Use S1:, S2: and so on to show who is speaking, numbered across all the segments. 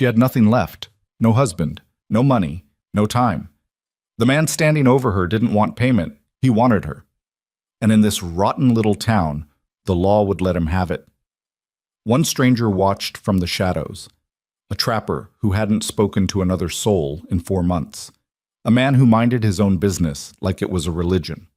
S1: She had nothing left. No husband, no money, no time. The man standing over her didn't want payment. He wanted her. And in this rotten little town, the law would let him have it. One stranger watched from the shadows. A trapper who hadn't spoken to another soul in 4 months. A man who minded his own business like it was a religion.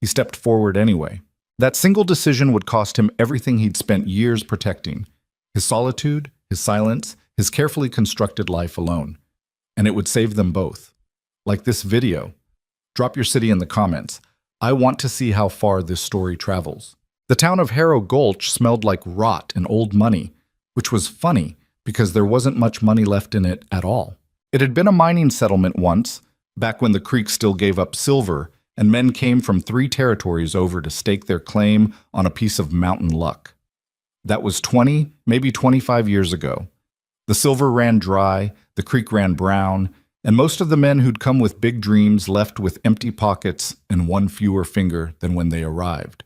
S1: He stepped forward anyway. That single decision would cost him everything he'd spent years protecting. His solitude, his silence, his carefully constructed life alone. And it would save them both. Like this video. Drop your city in the comments. I want to see how far this story travels. The town of Harrow Gulch smelled like rot and old money, which was funny because there wasn't much money left in it at all. It had been a mining settlement once, back when the creek still gave up silver, and men came from 3 territories over to stake their claim on a piece of mountain luck. That was 20, maybe 25 years ago. The silver ran dry, the creek ran brown, and most of the men who'd come with big dreams left with empty pockets and one fewer finger than when they arrived.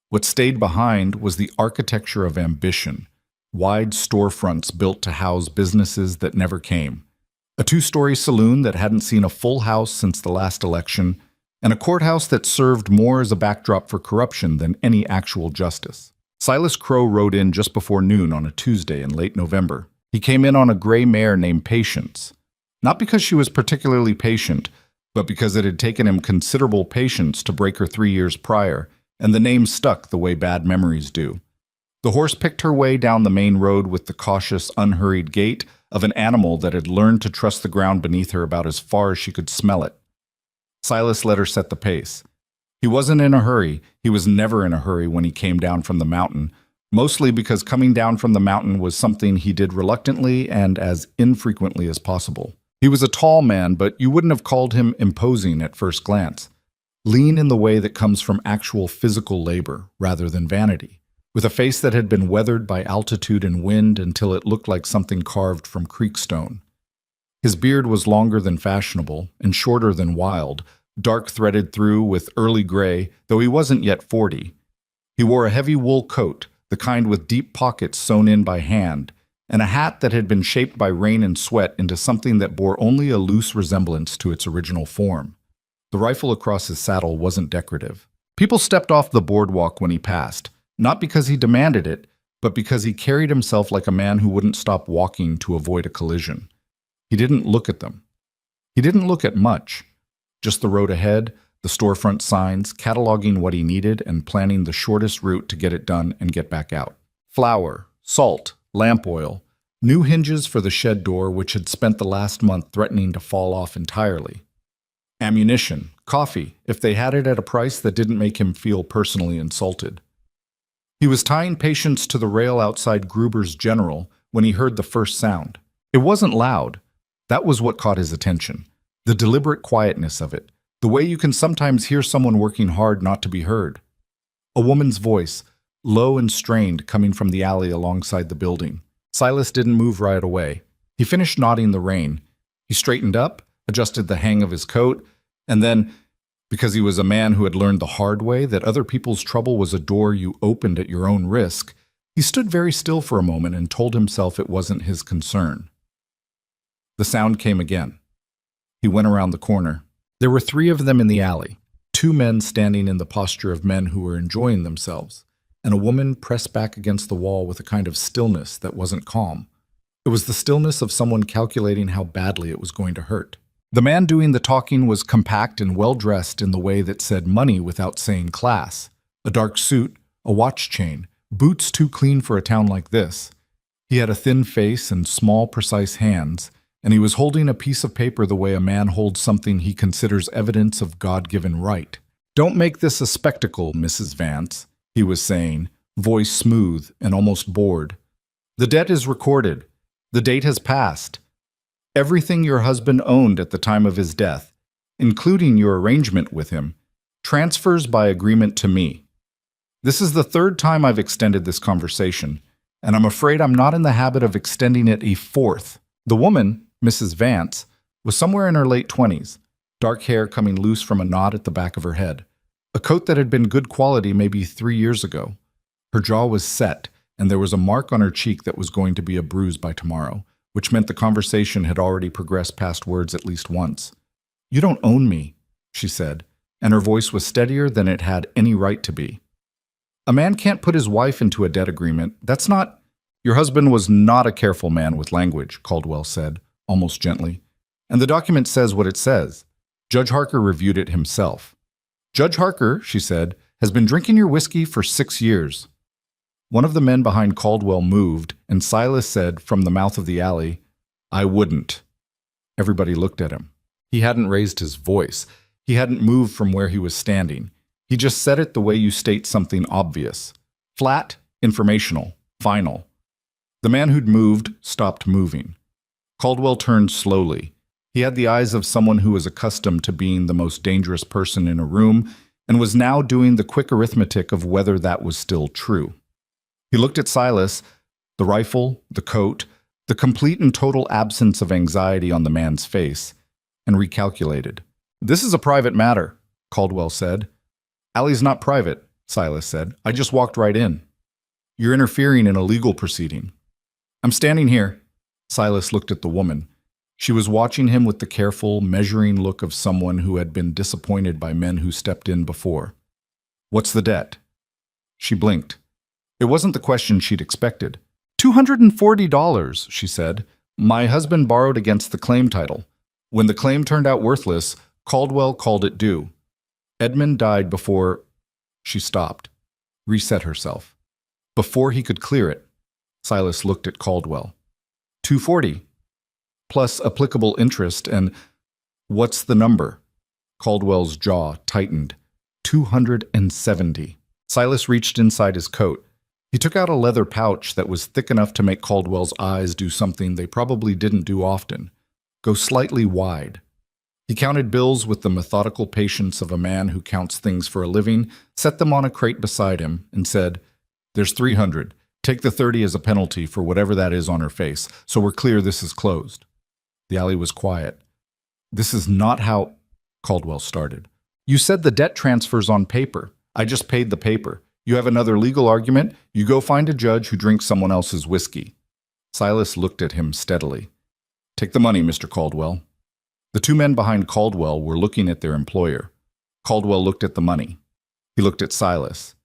S1: What stayed behind was the architecture of ambition, wide storefronts built to house businesses that never came, a 2-story saloon that hadn't seen a full house since the last election, and a courthouse that served more as a backdrop for corruption than any actual justice. Silas Crow rode in just before noon on a Tuesday in late November. He came in on a gray mare named Patience. Not because she was particularly patient, but because it had taken him considerable patience to break her 3 years prior, and the name stuck the way bad memories do. The horse picked her way down the main road with the cautious, unhurried gait of an animal that had learned to trust the ground beneath her about as far as she could smell it. Silas let her set the pace. He wasn't in a hurry. He was never in a hurry when he came down from the mountain, mostly because coming down from the mountain was something he did reluctantly and as infrequently as possible. He was a tall man, but you wouldn't have called him imposing at first glance. Lean in the way that comes from actual physical labor rather than vanity, with a face that had been weathered by altitude and wind until it looked like something carved from creek stone. His beard was longer than fashionable and shorter than wild, dark threaded through with early gray, though he wasn't yet 40. He wore a heavy wool coat, the kind with deep pockets sewn in by hand, and a hat that had been shaped by rain and sweat into something that bore only a loose resemblance to its original form. The rifle across his saddle wasn't decorative. People stepped off the boardwalk when he passed, not because he demanded it, but because he carried himself like a man who wouldn't stop walking to avoid a collision. He didn't look at them. He didn't look at much. Just the road ahead, the storefront signs, cataloging what he needed and planning the shortest route to get it done and get back out. Flour, salt, lamp oil, new hinges for the shed door which had spent the last month threatening to fall off entirely. Ammunition, coffee, if they had it at a price that didn't make him feel personally insulted. He was tying Patience to the rail outside Gruber's General when he heard the first sound. It wasn't loud. That was what caught his attention. The deliberate quietness of it. The way you can sometimes hear someone working hard not to be heard. A woman's voice, low and strained, coming from the alley alongside the building. Silas didn't move right away. He finished knotting the rein. He straightened up, adjusted the hang of his coat, and then, because he was a man who had learned the hard way that other people's trouble was a door you opened at your own risk, he stood very still for a moment and told himself it wasn't his concern. The sound came again. He went around the corner. There were 3 of them in the alley, 2 men standing in the posture of men who were enjoying themselves, and a woman pressed back against the wall with a kind of stillness that wasn't calm. It was the stillness of someone calculating how badly it was going to hurt. The man doing the talking was compact and well-dressed in the way that said money without saying class. A dark suit, a watch chain, boots too clean for a town like this. He had a thin face and small, precise hands, and he was holding a piece of paper the way a man holds something he considers evidence of God-given right. "Don't make this a spectacle, Mrs. Vance," he was saying, voice smooth and almost bored. "The debt is recorded. The date has passed. Everything your husband owned at the time of his death, including your arrangement with him, transfers by agreement to me. This is the 3rd time I've extended this conversation, and I'm afraid I'm not in the habit of extending it a 4th. The woman, Mrs. Vance, was somewhere in her late 20s, dark hair coming loose from a knot at the back of her head, a coat that had been good quality maybe 3 years ago. Her jaw was set, and there was a mark on her cheek that was going to be a bruise by tomorrow, which meant the conversation had already progressed past words at least once. "You don't own me," she said, and her voice was steadier than it had any right to be. "A man can't put his wife into a debt agreement. That's not—" "Your husband was not a careful man with language," Caldwell said, almost gently. "And the document says what it says. Judge Harker reviewed it himself." "Judge Harker," she said, "has been drinking your whiskey for 6 years." One of the men behind Caldwell moved, and Silas said from the mouth of the alley, "I wouldn't." Everybody looked at him. He hadn't raised his voice. He hadn't moved from where he was standing. He just said it the way you state something obvious. Flat, informational, final. The man who'd moved stopped moving. Caldwell turned slowly. He had the eyes of someone who was accustomed to being the most dangerous person in a room and was now doing the quick arithmetic of whether that was still true. He looked at Silas, the rifle, the coat, the complete and total absence of anxiety on the man's face, and recalculated. "This is a private matter," Caldwell said. "Allie's not private," Silas said. "I just walked right in." "You're interfering in a legal proceeding." "I'm standing here." Silas looked at the woman. She was watching him with the careful, measuring look of someone who had been disappointed by men who stepped in before. "What's the debt?" She blinked. It wasn't the question she'd expected. $240, she said. "My husband borrowed against the claim title. When the claim turned out worthless, Caldwell called it due. Edmund died before—" She stopped, reset herself. "Before he could clear it." Silas looked at Caldwell. $240. Plus applicable interest and— "What's the number?" Caldwell's jaw tightened. $270. Silas reached inside his coat. He took out a leather pouch that was thick enough to make Caldwell's eyes do something they probably didn't do often: go slightly wide. He counted bills with the methodical patience of a man who counts things for a living, set them on a crate beside him, and said, "There's 300. Take the 30 as a penalty for whatever that is on her face, so we're clear this is closed." The alley was quiet. "This is not how—" Caldwell started. "You said the debt transfer's on paper. I just paid the paper. You have another legal argument? You go find a judge who drinks someone else's whiskey." Silas looked at him steadily. "Take the money, Mr. Caldwell." The two men behind Caldwell were looking at their employer. Caldwell looked at the money. He looked at Silas.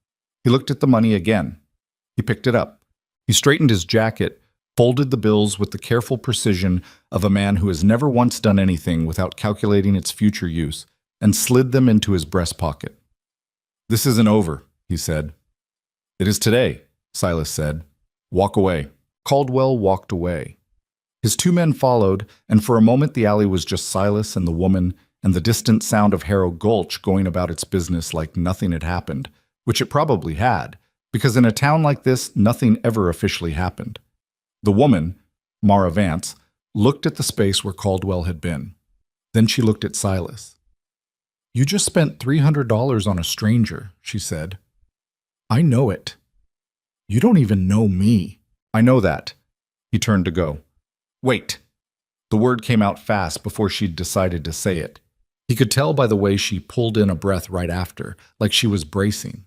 S1: He looked at the money again. He picked it up. He straightened his jacket, folded the bills with the careful precision of a man who has never once done anything without calculating its future use, and slid them into his breast pocket. "This isn't over," he said. "It is today," Silas said. "Walk away." Caldwell walked away. His two men followed, and for a moment the alley was just Silas and the woman and the distant sound of Harrow Gulch going about its business like nothing had happened, which it probably had, because in a town like this, nothing ever officially happened. The woman, Mara Vance, looked at the space where Caldwell had been. Then she looked at Silas. "You just spent $300 on a stranger," she said. "I know it. You don't even know me." "I know that." He turned to go. "Wait." The word came out fast before she'd decided to say it. He could tell by the way she pulled in a breath right after, like she was bracing.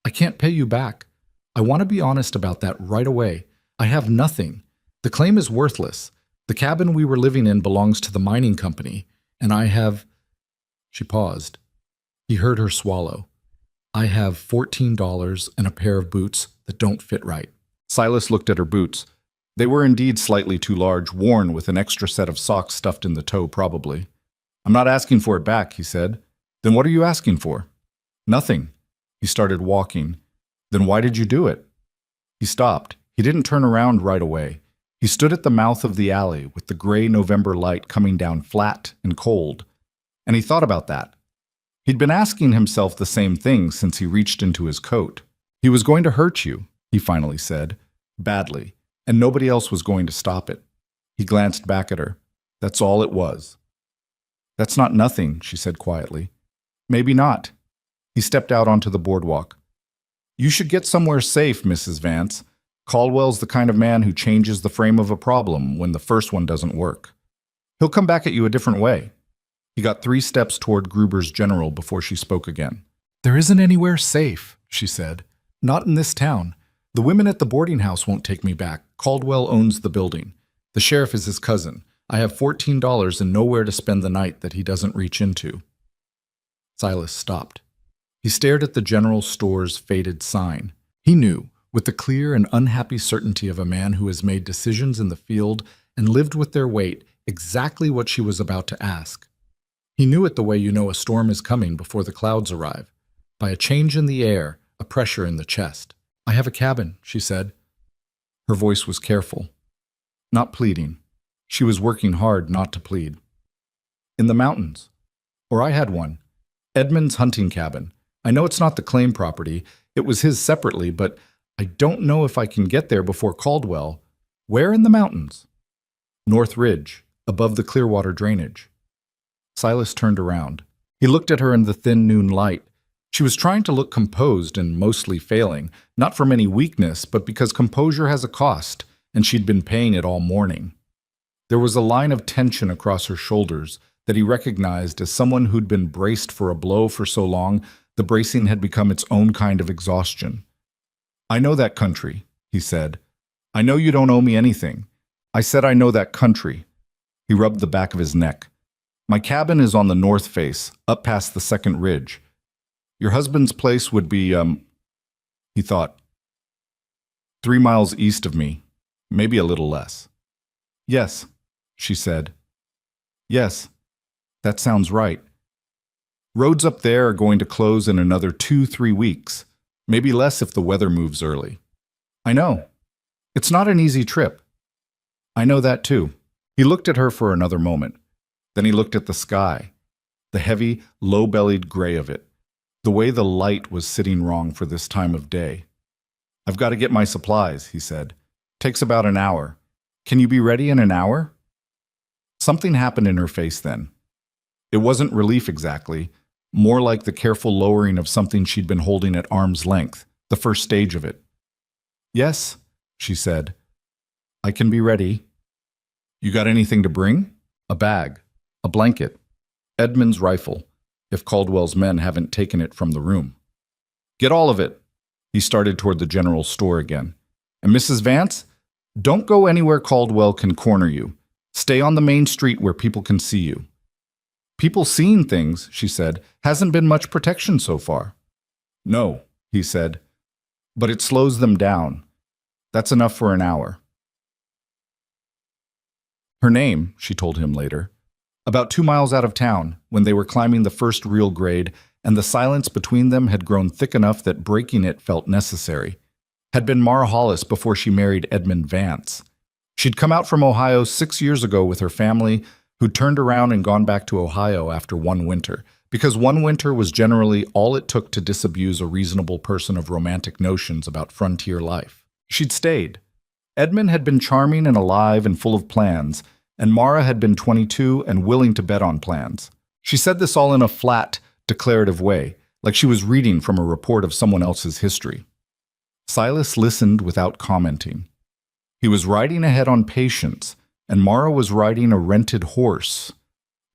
S1: "I can't pay you back. I want to be honest about that right away. I have nothing. The claim is worthless. The cabin we were living in belongs to the mining company, and I have—" She paused. He heard her swallow. "I have $14 and a pair of boots that don't fit right." Silas looked at her boots. They were indeed slightly too large, worn with an extra set of socks stuffed in the toe, probably. "I'm not asking for it back," he said. "Then what are you asking for?" "Nothing." He started walking. "Then why did you do it?" He stopped. He didn't turn around right away. He stood at the mouth of the alley with the gray November light coming down flat and cold. And he thought about that. He'd been asking himself the same thing since he reached into his coat. "He was going to hurt you," he finally said, "badly, and nobody else was going to stop it." He glanced back at her. "That's all it was." "That's not nothing," she said quietly. "Maybe not." He stepped out onto the boardwalk. "You should get somewhere safe, Mrs. Vance. Caldwell's the kind of man who changes the frame of a problem when the first one doesn't work. He'll come back at you a different way." He got 3 steps toward Gruber's General before she spoke again. "There isn't anywhere safe," she said. "Not in this town. The women at the boarding house won't take me back. Caldwell owns the building. The sheriff is his cousin. I have $14 and nowhere to spend the night that he doesn't reach into. Silas stopped. He stared at the general store's faded sign. He knew, with the clear and unhappy certainty of a man who has made decisions in the field and lived with their weight, exactly what she was about to ask. He knew it the way you know a storm is coming before the clouds arrive, by a change in the air, a pressure in the chest. I have a cabin, she said. Her voice was careful, not pleading. She was working hard not to plead. In the mountains. Or I had one. Edmund's hunting cabin. I know it's not the claim property. It was his separately, but I don't know if I can get there before Caldwell. Where in the mountains? North Ridge, above the Clearwater drainage. Silas turned around. He looked at her in the thin noon light. She was trying to look composed and mostly failing, not from any weakness, but because composure has a cost, and she'd been paying it all morning. There was a line of tension across her shoulders that he recognized as someone who'd been braced for a blow for so long, the bracing had become its own kind of exhaustion. I know that country, he said. I know you don't owe me anything. I said I know that country. He rubbed the back of his neck. My cabin is on the north face, up past the second ridge. Your husband's place would be, he thought, 3 miles east of me, maybe a little less. Yes, she said. Yes, that sounds right. Roads up there are going to close in another 2-3 weeks, maybe less if the weather moves early. I know. It's not an easy trip. I know that too. He looked at her for another moment. Then he looked at the sky, the heavy, low-bellied gray of it, the way the light was sitting wrong for this time of day. I've got to get my supplies, he said. Takes about an hour. Can you be ready in an hour? Something happened in her face then. It wasn't relief exactly, more like the careful lowering of something she'd been holding at arm's length, the first stage of it. Yes, she said. I can be ready. You got anything to bring? A bag, a blanket, Edmund's rifle, if Caldwell's men haven't taken it from the room. Get all of it. He started toward the general store again. And Mrs. Vance, don't go anywhere Caldwell can corner you. Stay on the main street where people can see you. People seeing things, she said, hasn't been much protection so far. No, he said, but it slows them down. That's enough for an hour. Her name, she told him later, about 2 miles out of town, when they were climbing the first real grade, and the silence between them had grown thick enough that breaking it felt necessary, had been Mara Hollis before she married Edmund Vance. She'd come out from Ohio 6 years ago with her family, who'd turned around and gone back to Ohio after one winter, because one winter was generally all it took to disabuse a reasonable person of romantic notions about frontier life. She'd stayed. Edmund had been charming and alive and full of plans, and Mara had been 22 and willing to bet on plans. She said this all in a flat, declarative way, like she was reading from a report of someone else's history. Silas listened without commenting. He was riding ahead on patience, and Mara was riding a rented horse,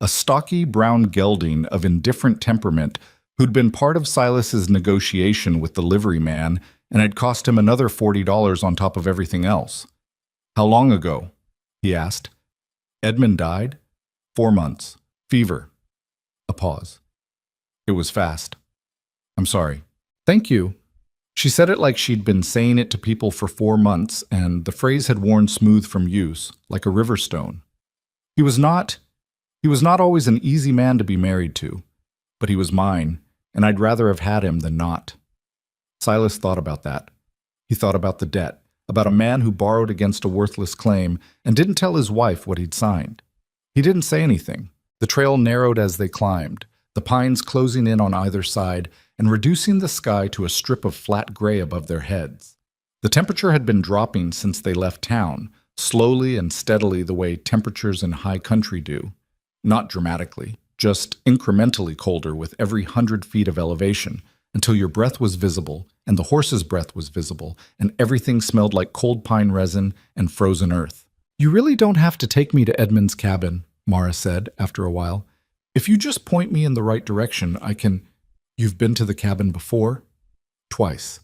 S1: a stocky brown gelding of indifferent temperament who'd been part of Silas's negotiation with the liveryman and had cost him another $40 on top of everything else. How long ago? He asked. Edmund died? 4 months. Fever. A pause. It was fast. I'm sorry. Thank you. She said it like she'd been saying it to people for 4 months, and the phrase had worn smooth from use, like a river stone. He was not always an easy man to be married to, but he was mine, and I'd rather have had him than not. Silas thought about that. He thought about the debt, about a man who borrowed against a worthless claim and didn't tell his wife what he'd signed. He didn't say anything. The trail narrowed as they climbed, the pines closing in on either side and reducing the sky to a strip of flat gray above their heads. The temperature had been dropping since they left town, slowly and steadily the way temperatures in high country do. Not dramatically, just incrementally colder with every 100 feet of elevation, until your breath was visible, and the horse's breath was visible, and everything smelled like cold pine resin and frozen earth. You really don't have to take me to Edmund's cabin, Mara said after a while. If you just point me in the right direction, I can... You've been to the cabin before? Twice.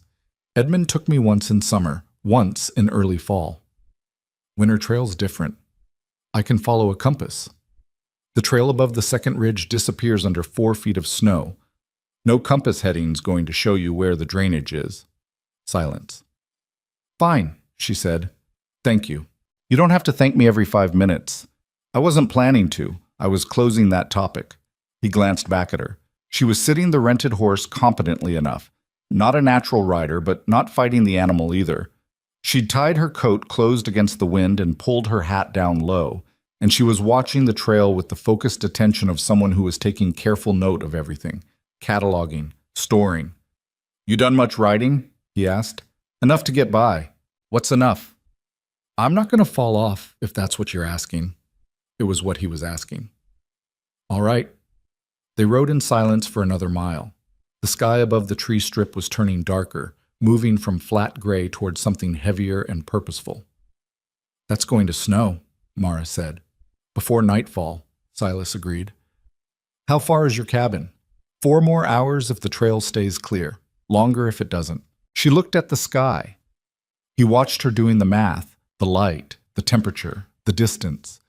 S1: Edmund took me once in summer, once in early fall. Winter trail's different, I can follow a compass. The trail above the second ridge disappears under 4 feet of snow. No compass heading's going to show you where the drainage is. Silence. Fine, she said. Thank you. You don't have to thank me every 5 minutes. I wasn't planning to. I was closing that topic. He glanced back at her. She was sitting the rented horse competently enough. Not a natural rider, but not fighting the animal either. She'd tied her coat closed against the wind and pulled her hat down low, and she was watching the trail with the focused attention of someone who was taking careful note of everything, cataloging, storing. You done much riding? He asked. Enough to get by. What's enough? I'm not going to fall off, if that's what you're asking. It was what he was asking. All right. They rode in silence for another mile. The sky above the tree strip was turning darker, moving from flat gray towards something heavier and purposeful. That's going to snow, Mara said. Before nightfall, Silas agreed. How far is your cabin? 4 more hours if the trail stays clear. Longer if it doesn't. She looked at the sky. He watched her doing the math, the light, the temperature, the distance,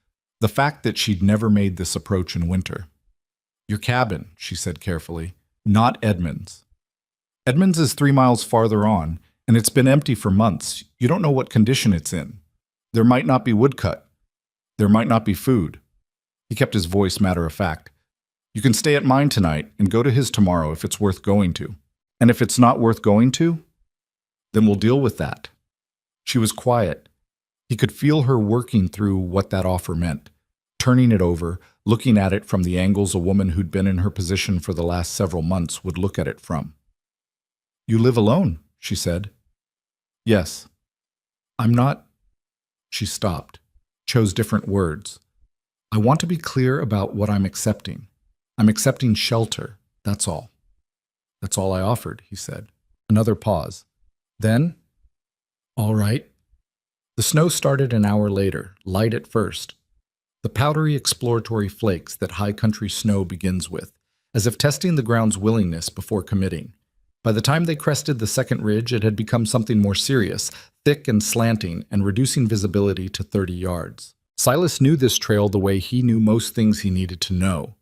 S1: the fact that she'd never made this approach in winter. Your cabin, she said carefully, not Edmund's. Edmund's is 3 miles farther on, and it's been empty for months. You don't know what condition it's in. There might not be woodcut. There might not be food. He kept his voice matter of fact. You can stay at mine tonight and go to his tomorrow if it's worth going to. And if it's not worth going to, then we'll deal with that. She was quiet. He could feel her working through what that offer meant, turning it over, looking at it from the angles a woman who'd been in her position for the last several months would look at it from. You live alone, she said. Yes. I'm not. She stopped, chose different words. I want to be clear about what I'm accepting. I'm accepting shelter, that's all. That's all I offered, he said. Another pause. Then, all right. The snow started an hour later, light at first. The powdery exploratory flakes that high country snow begins with, as if testing the ground's willingness before committing. By the time they crested the second ridge, it had become something more serious, thick and slanting, and reducing visibility to 30 yards. Silas knew this trail the way he knew most things he needed to know.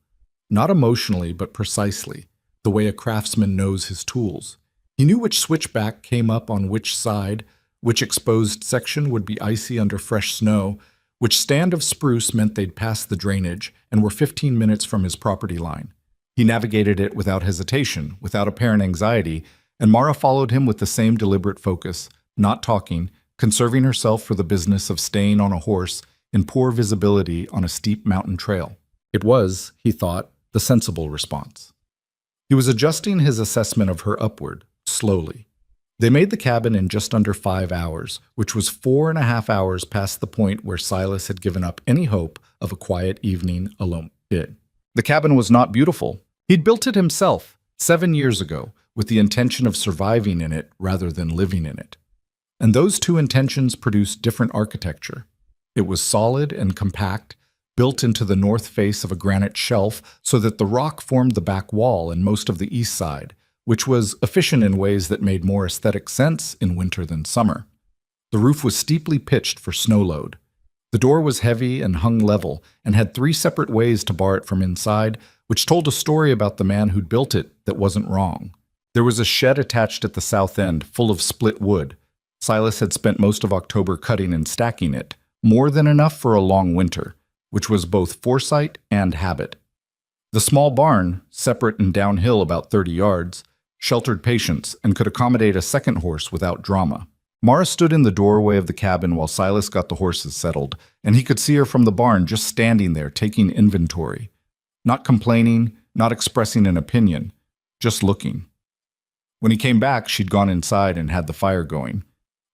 S1: Not emotionally, but precisely, the way a craftsman knows his tools. He knew which switchback came up on which side, which exposed section would be icy under fresh snow, which stand of spruce meant they'd passed the drainage and were 15 minutes from his property line. He navigated it without hesitation, without apparent anxiety, and Mara followed him with the same deliberate focus, not talking, conserving herself for the business of staying on a horse in poor visibility on a steep mountain trail. It was, he thought, the sensible response. He was adjusting his assessment of her upward, slowly. They made the cabin in just under 5 hours, which was 4.5 hours past the point where Silas had given up any hope of a quiet evening alone. The cabin was not beautiful. He'd built it himself 7 years ago with the intention of surviving in it rather than living in it. And those two intentions produced different architecture. It was solid and compact, built into the north face of a granite shelf so that the rock formed the back wall and most of the east side, which was efficient in ways that made more aesthetic sense in winter than summer. The roof was steeply pitched for snow load. The door was heavy and hung level and had 3 separate ways to bar it from inside, which told a story about the man who'd built it that wasn't wrong. There was a shed attached at the south end, full of split wood. Silas had spent most of October cutting and stacking it, more than enough for a long winter, which was both foresight and habit. The small barn, separate and downhill about 30 yards, sheltered patients and could accommodate a second horse without drama. Mara stood in the doorway of the cabin while Silas got the horses settled, and he could see her from the barn just standing there taking inventory. Not complaining, not expressing an opinion, just looking. When he came back, she'd gone inside and had the fire going.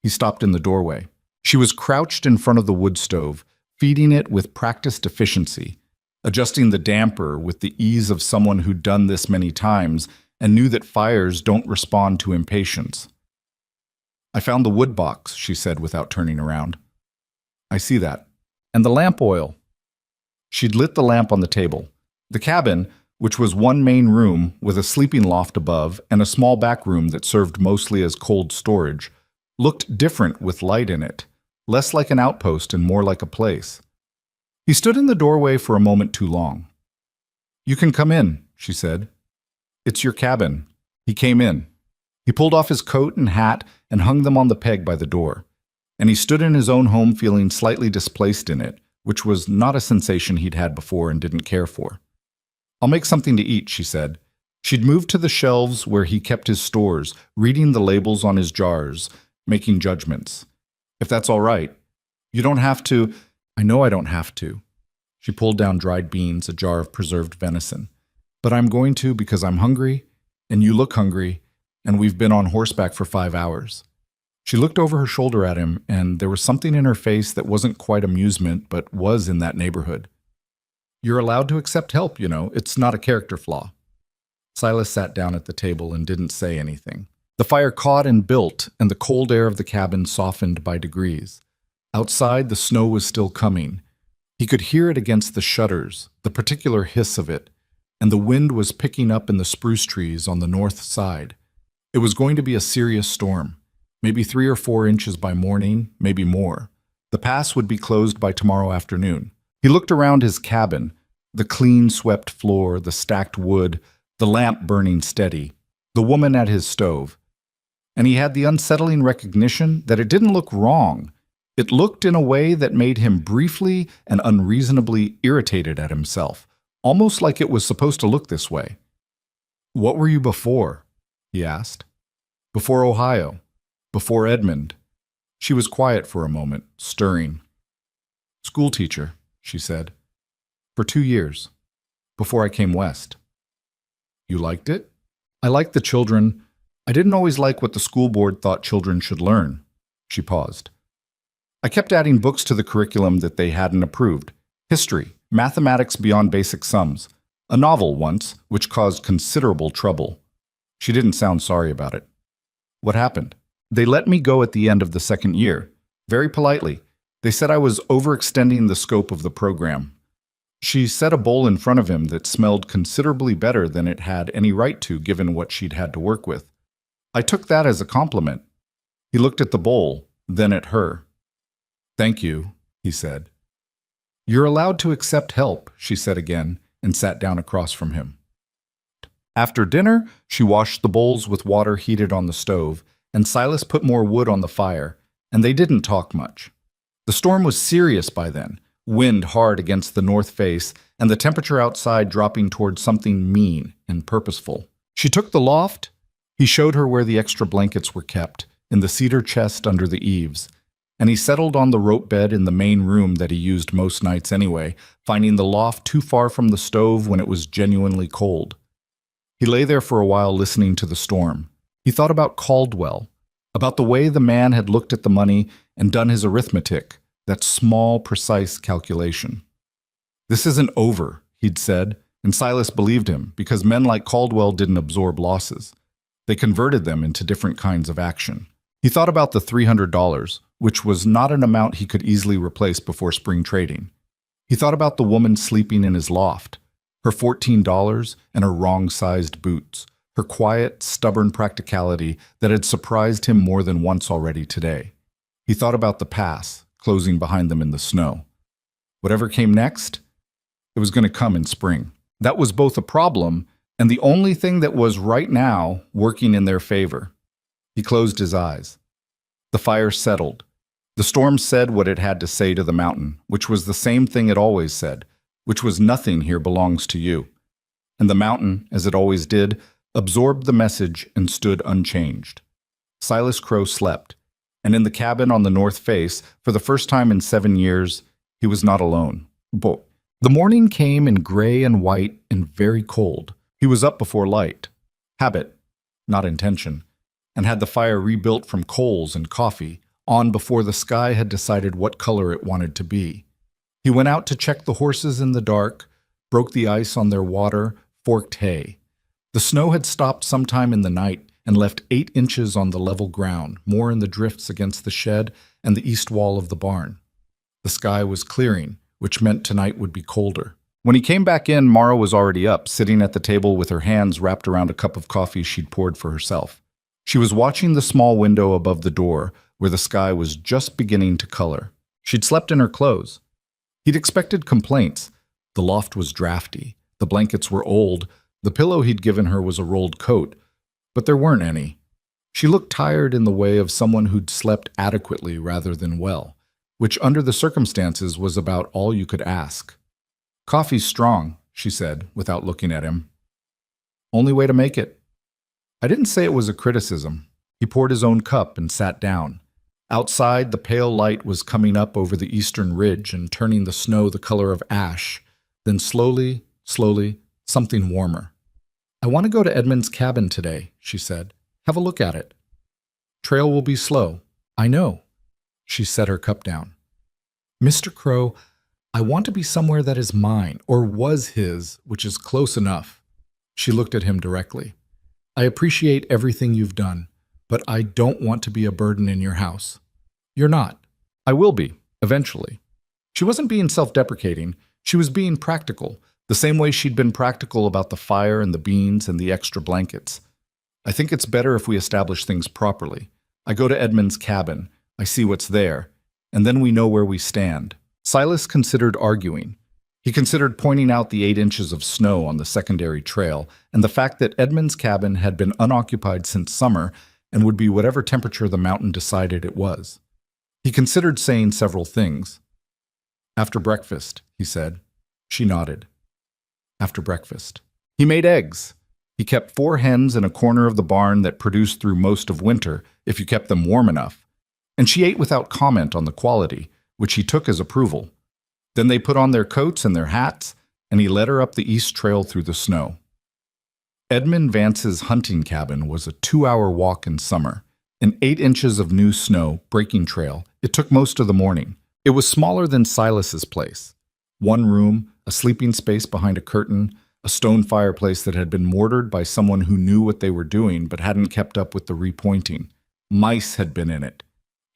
S1: He stopped in the doorway. She was crouched in front of the wood stove, feeding it with practiced efficiency, adjusting the damper with the ease of someone who'd done this many times and knew that fires don't respond to impatience. I found the wood box, she said without turning around. I see that. And the lamp oil. She'd lit the lamp on the table. The cabin, which was one main room with a sleeping loft above and a small back room that served mostly as cold storage, looked different with light in it, less like an outpost and more like a place. He stood in the doorway for a moment too long. "You can come in," she said. "It's your cabin." He came in. He pulled off his coat and hat and hung them on the peg by the door. And he stood in his own home feeling slightly displaced in it, which was not a sensation he'd had before and didn't care for. "I'll make something to eat," she said. She'd moved to the shelves where he kept his stores, reading the labels on his jars, making judgments. "If that's all right. You don't have to." "I know I don't have to." She pulled down dried beans, a jar of preserved venison. "But I'm going to because I'm hungry, and you look hungry, and we've been on horseback for 5 hours. She looked over her shoulder at him, and there was something in her face that wasn't quite amusement, but was in that neighborhood. "You're allowed to accept help, you know. It's not a character flaw." Silas sat down at the table and didn't say anything. The fire caught and built, and the cold air of the cabin softened by degrees. Outside, the snow was still coming. He could hear it against the shutters, the particular hiss of it, and the wind was picking up in the spruce trees on the north side. It was going to be a serious storm. Maybe 3 or 4 inches by morning, maybe more. The pass would be closed by tomorrow afternoon. He looked around his cabin, the clean swept floor, the stacked wood, the lamp burning steady, the woman at his stove. And he had the unsettling recognition that it didn't look wrong. It looked in a way that made him briefly and unreasonably irritated at himself, almost like it was supposed to look this way. "What were you before?" he asked. "Before Ohio. Before Edmond." She was quiet for a moment, stirring. "School teacher," she said. "For 2 years. Before I came west." "You liked it?" "I liked the children. I didn't always like what the school board thought children should learn." She paused. "I kept adding books to the curriculum that they hadn't approved. History, mathematics beyond basic sums. A novel once, which caused considerable trouble." She didn't sound sorry about it. "What happened?" "They let me go at the end of the 2nd year. Very politely. They said I was overextending the scope of the program." She set a bowl in front of him that smelled considerably better than it had any right to given what she'd had to work with. "I took that as a compliment." He looked at the bowl, then at her. "Thank you," he said. "You're allowed to accept help," she said again, and sat down across from him. After dinner, she washed the bowls with water heated on the stove, and Silas put more wood on the fire, and they didn't talk much. The storm was serious by then, wind hard against the north face, and the temperature outside dropping toward something mean and purposeful. She took the loft. He showed her where the extra blankets were kept, in the cedar chest under the eaves, and he settled on the rope bed in the main room that he used most nights anyway, finding the loft too far from the stove when it was genuinely cold. He lay there for a while listening to the storm. He thought about Caldwell, about the way the man had looked at the money and done his arithmetic, that small, precise calculation. "This isn't over," he'd said, and Silas believed him because men like Caldwell didn't absorb losses. They converted them into different kinds of action. He thought about the $300, which was not an amount he could easily replace before spring trading. He thought about the woman sleeping in his loft, her $14 and her wrong-sized boots, her quiet, stubborn practicality that had surprised him more than once already today. He thought about the pass, closing behind them in the snow. Whatever came next, it was going to come in spring. That was both a problem and the only thing that was right now working in their favor. He closed his eyes. The fire settled. The storm said what it had to say to the mountain, which was the same thing it always said, which was nothing here belongs to you. And the mountain, as it always did, absorbed the message and stood unchanged. Silas Crow slept, and in the cabin on the north face, for the first time in 7 years, he was not alone. The morning came in gray and white and very cold. He was up before light. Habit, not intention, and had the fire rebuilt from coals and coffee, on before the sky had decided what color it wanted to be. He went out to check the horses in the dark, broke the ice on their water, forked hay. The snow had stopped sometime in the night and left 8 inches on the level ground, more in the drifts against the shed and the east wall of the barn. The sky was clearing, which meant tonight would be colder. When he came back in, Mara was already up, sitting at the table with her hands wrapped around a cup of coffee she'd poured for herself. She was watching the small window above the door, where the sky was just beginning to color. She'd slept in her clothes. He'd expected complaints. The loft was drafty, the blankets were old, the pillow he'd given her was a rolled coat, but there weren't any. She looked tired in the way of someone who'd slept adequately rather than well, which under the circumstances was about all you could ask. "Coffee's strong," she said, without looking at him. "Only way to make it." I didn't say it was a criticism. He poured his own cup and sat down. Outside, the pale light was coming up over the eastern ridge and turning the snow the color of ash. Then slowly, something warmer. "I want to go to Edmund's cabin today," she said. "Have a look at it." "Trail will be slow." "I know." She set her cup down. "Mr. Crow, I want to be somewhere that is mine, or was his, which is close enough." She looked at him directly. "I appreciate everything you've done, but I don't want to be a burden in your house." "You're not." "I will be, eventually." She wasn't being self-deprecating. She was being practical, the same way she'd been practical about the fire and the beans and the extra blankets. "I think it's better if we establish things properly. I go to Edmund's cabin, I see what's there, and then we know where we stand." Silas considered arguing. He considered pointing out the 8 inches of snow on the secondary trail and the fact that Edmund's cabin had been unoccupied since summer and would be whatever temperature the mountain decided it was. He considered saying several things. "After breakfast," he said. She nodded. "After breakfast." He made eggs. He kept 4 hens in a corner of the barn that produced through most of winter, if you kept them warm enough. And she ate without comment on the quality, which he took as approval. Then they put on their coats and their hats, and he led her up the east trail through the snow. Edmund Vance's hunting cabin was a 2-hour walk in summer. An 8 inches of new snow, breaking trail. It took most of the morning. It was smaller than Silas's place. 1 room, a sleeping space behind a curtain, a stone fireplace that had been mortared by someone who knew what they were doing but hadn't kept up with the repointing. Mice had been in it.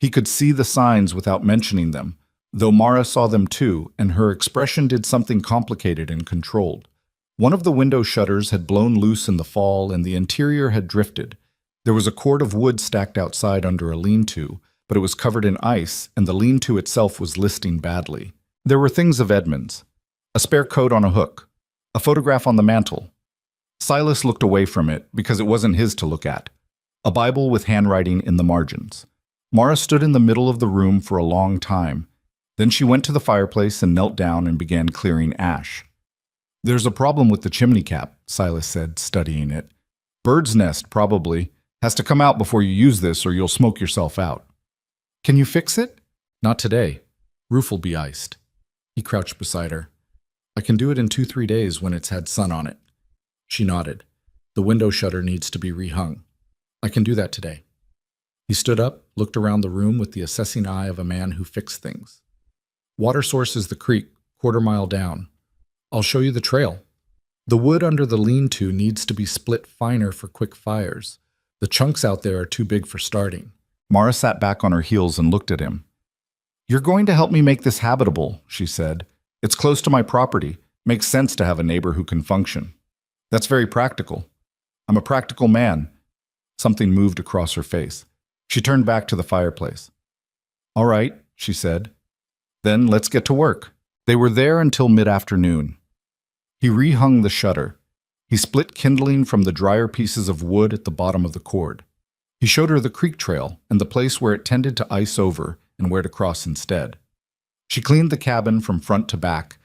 S1: He could see the signs without mentioning them, though Mara saw them too, and her expression did something complicated and controlled. One of the window shutters had blown loose in the fall and the interior had drifted. There was a cord of wood stacked outside under a lean-to, but it was covered in ice, and the lean-to itself was listing badly. There were things of Edmund's. A spare coat on a hook. A photograph on the mantel. Silas looked away from it because it wasn't his to look at. A Bible with handwriting in the margins. Mara stood in the middle of the room for a long time. Then she went to the fireplace and knelt down and began clearing ash. "There's a problem with the chimney cap," Silas said, studying it. "Bird's nest, probably. Has to come out before you use this or you'll smoke yourself out." "Can you fix it?" "Not today. Roof will be iced." He crouched beside her. "I can do it in 2-3 days when it's had sun on it." She nodded. "The window shutter needs to be rehung." "I can do that today." He stood up, looked around the room with the assessing eye of a man who fixed things. "Water source is the creek, 1/4 mile down. I'll show you the trail. The wood under the lean-to needs to be split finer for quick fires. The chunks out there are too big for starting." Mara sat back on her heels and looked at him. "You're going to help me make this habitable," she said. "It's close to my property. Makes sense to have a neighbor who can function." "That's very practical." "I'm a practical man." Something moved across her face. She turned back to the fireplace. "All right," she said. "Then let's get to work." They were there until mid-afternoon. He rehung the shutter. He split kindling from the drier pieces of wood at the bottom of the cord. He showed her the creek trail and the place where it tended to ice over and where to cross instead. She cleaned the cabin from front to back,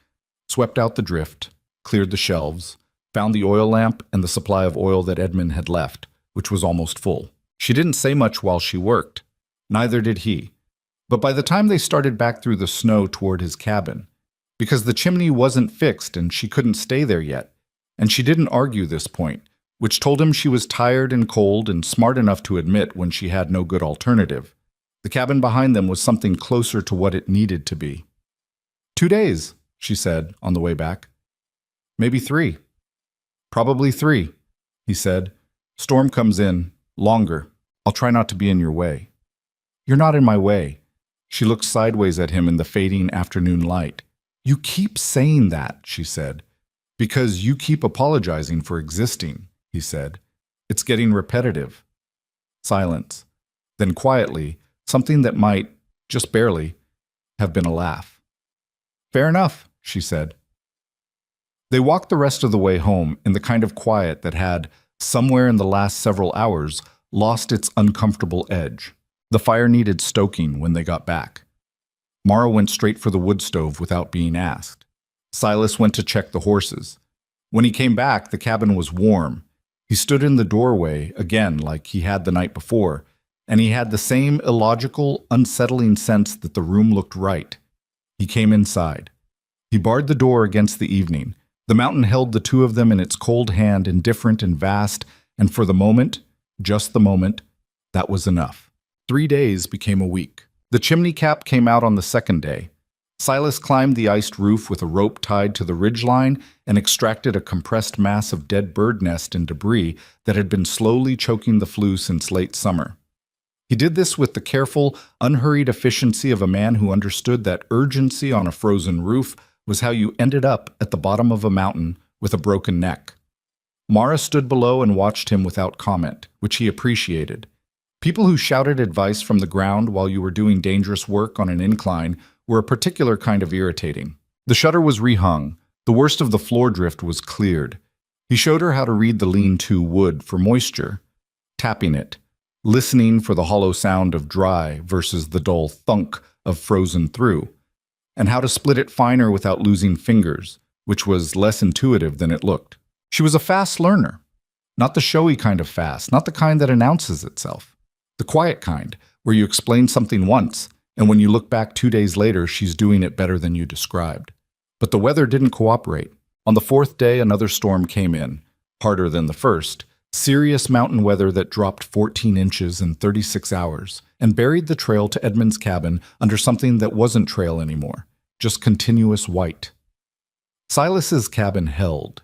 S1: swept out the drift, cleared the shelves, found the oil lamp and the supply of oil that Edmund had left, which was almost full. She didn't say much while she worked. Neither did he. But by the time they started back through the snow toward his cabin, because the chimney wasn't fixed and she couldn't stay there yet, and she didn't argue this point, which told him she was tired and cold and smart enough to admit when she had no good alternative. The cabin behind them was something closer to what it needed to be. 2 days, she said on the way back. Maybe 3. Probably 3, he said. Storm comes in. Longer. I'll try not to be in your way. You're not in my way. She looked sideways at him in the fading afternoon light. You keep saying that, she said. Because you keep apologizing for existing, he said. It's getting repetitive. Silence. Then quietly, something that might, just barely, have been a laugh. Fair enough, she said. They walked the rest of the way home in the kind of quiet that had, somewhere in the last several hours, lost its uncomfortable edge. The fire needed stoking when they got back. Mara went straight for the wood stove without being asked. Silas went to check the horses. When he came back, the cabin was warm. He stood in the doorway, again like he had the night before, and he had the same illogical, unsettling sense that the room looked right. He came inside. He barred the door against the evening. The mountain held the two of them in its cold hand, indifferent and vast, and for the moment, just the moment, that was enough. 3 days became a week. The chimney cap came out on the second day. Silas climbed the iced roof with a rope tied to the ridgeline and extracted a compressed mass of dead bird nest and debris that had been slowly choking the flue since late summer. He did this with the careful, unhurried efficiency of a man who understood that urgency on a frozen roof was how you ended up at the bottom of a mountain with a broken neck. Mara stood below and watched him without comment, which he appreciated. People who shouted advice from the ground while you were doing dangerous work on an incline were a particular kind of irritating. The shutter was rehung. The worst of the floor drift was cleared. He showed her how to read the lean-to wood for moisture, tapping it, listening for the hollow sound of dry versus the dull thunk of frozen through, and how to split it finer without losing fingers, which was less intuitive than it looked. She was a fast learner. Not the showy kind of fast, not the kind that announces itself. The quiet kind, where you explain something once, and when you look back 2 days later, she's doing it better than you described. But the weather didn't cooperate. On the fourth day, another storm came in, harder than the first, serious mountain weather that dropped 14 inches in 36 hours and buried the trail to Edmund's cabin under something that wasn't trail anymore, just continuous white. Silas's cabin held.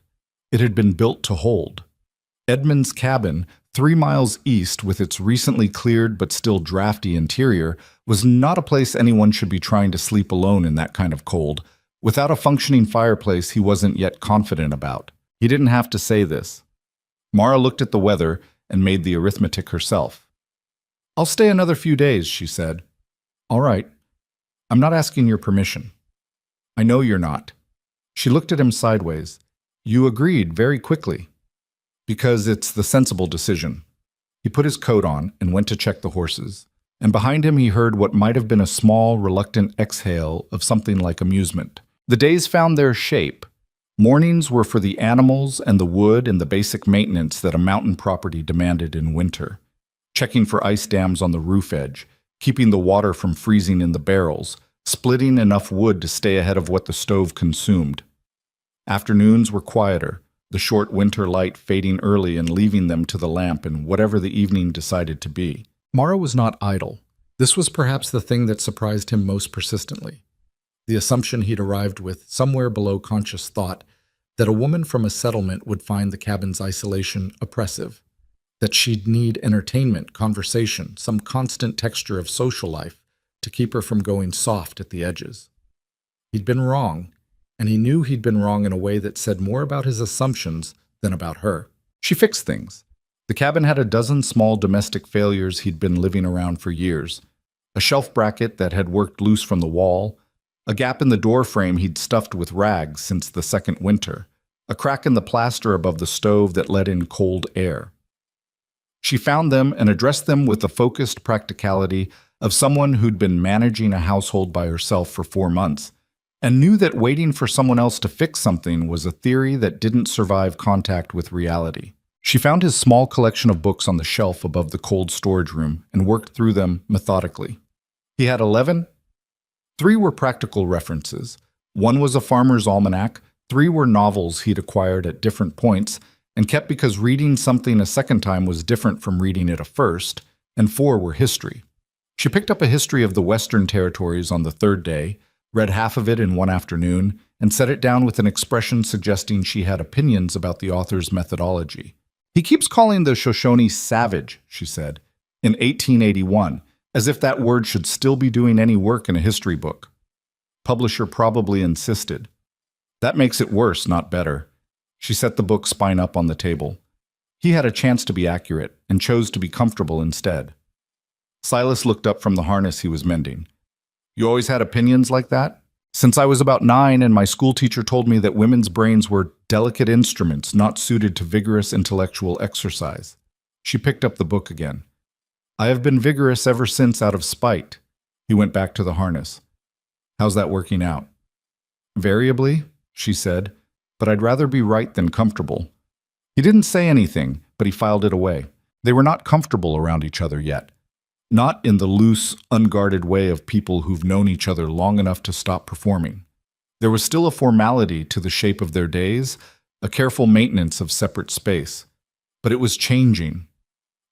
S1: It had been built to hold. Edmund's cabin, 3 miles east with its recently cleared but still drafty interior, was not a place anyone should be trying to sleep alone in that kind of cold. Without a functioning fireplace he wasn't yet confident about. He didn't have to say this. Mara looked at the weather and made the arithmetic herself. "I'll stay another few days," she said. "All right. I'm not asking your permission." "I know you're not." She looked at him sideways. "You agreed very quickly." "Because it's the sensible decision." He put his coat on and went to check the horses, and behind him he heard what might have been a small, reluctant exhale of something like amusement. The days found their shape. Mornings were for the animals and the wood and the basic maintenance that a mountain property demanded in winter. Checking for ice dams on the roof edge, keeping the water from freezing in the barrels, splitting enough wood to stay ahead of what the stove consumed. Afternoons were quieter, the short winter light fading early and leaving them to the lamp and whatever the evening decided to be. Mara was not idle. This was perhaps the thing that surprised him most persistently. The assumption he'd arrived with, somewhere below conscious thought, that a woman from a settlement would find the cabin's isolation oppressive, that she'd need entertainment, conversation, some constant texture of social life to keep her from going soft at the edges. He'd been wrong, and he knew he'd been wrong in a way that said more about his assumptions than about her. She fixed things. The cabin had a dozen small domestic failures he'd been living around for years. A shelf bracket that had worked loose from the wall, a gap in the door frame he'd stuffed with rags since the second winter, a crack in the plaster above the stove that let in cold air. She found them and addressed them with the focused practicality of someone who'd been managing a household by herself for 4 months, and knew that waiting for someone else to fix something was a theory that didn't survive contact with reality. She found his small collection of books on the shelf above the cold storage room and worked through them methodically. He had 11. 3 were practical references. 1 was a farmer's almanac. 3 were novels he'd acquired at different points and kept because reading something a second time was different from reading it a first, and 4 were history. She picked up a history of the Western Territories on the 3rd day, read half of it in one afternoon, and set it down with an expression suggesting she had opinions about the author's methodology. "He keeps calling the Shoshone savage," she said, "in 1881, as if that word should still be doing any work in a history book." Publisher probably insisted. "That makes it worse, not better." She set the book spine up on the table. He had a chance to be accurate and chose to be comfortable instead. Silas looked up from the harness he was mending. "You always had opinions like that?" Since I was about 9 and my school teacher told me that women's brains were delicate instruments not suited to vigorous intellectual exercise. She picked up the book again. I have been vigorous ever since out of spite. He went back to the harness. How's that working out? Variably, she said, but I'd rather be right than comfortable. He didn't say anything, but he filed it away. They were not comfortable around each other yet. Not in the loose, unguarded way of people who've known each other long enough to stop performing. There was still a formality to the shape of their days, a careful maintenance of separate space. But it was changing.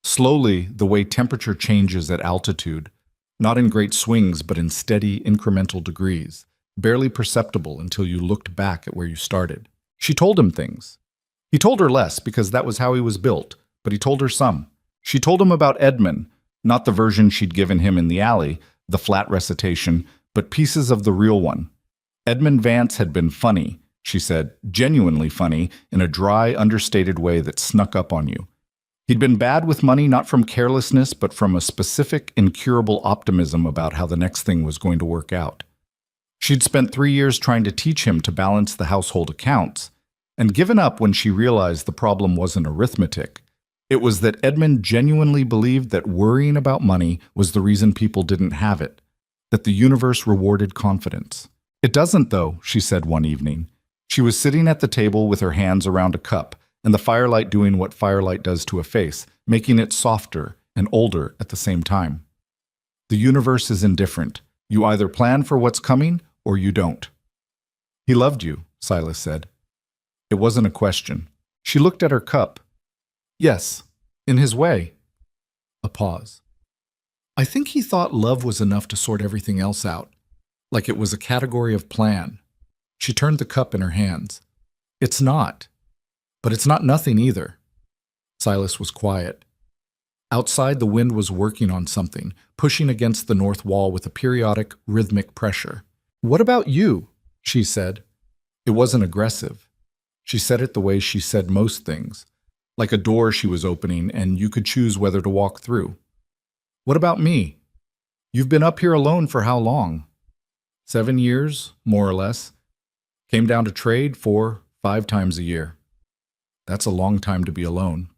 S1: Slowly, the way temperature changes at altitude, not in great swings but in steady, incremental degrees, barely perceptible until you looked back at where you started. She told him things. He told her less because that was how he was built, but he told her some. She told him about Edmund, not the version she'd given him in the alley, the flat recitation, but pieces of the real one. Edmund Vance had been funny, she said, genuinely funny, in a dry, understated way that snuck up on you. He'd been bad with money not from carelessness, but from a specific, incurable optimism about how the next thing was going to work out. She'd spent 3 years trying to teach him to balance the household accounts, and given up when she realized the problem wasn't arithmetic. It was that Edmund genuinely believed that worrying about money was the reason people didn't have it, that the universe rewarded confidence. It doesn't, though, she said one evening. She was sitting at the table with her hands around a cup, and the firelight doing what firelight does to a face, making it softer and older at the same time. The universe is indifferent. You either plan for what's coming or you don't. He loved you, Silas said. It wasn't a question. She looked at her cup. Yes, in his way. A pause. I think he thought love was enough to sort everything else out, like it was a category of plan. She turned the cup in her hands. It's not. But it's not nothing either. Silas was quiet. Outside, the wind was working on something, pushing against the north wall with a periodic, rhythmic pressure. What about you? She said. It wasn't aggressive. She said it the way she said most things, like a door she was opening and you could choose whether to walk through. What about me? You've been up here alone for how long? 7 years, more or less. Came down to trade 4, 5 times a year. That's a long time to be alone.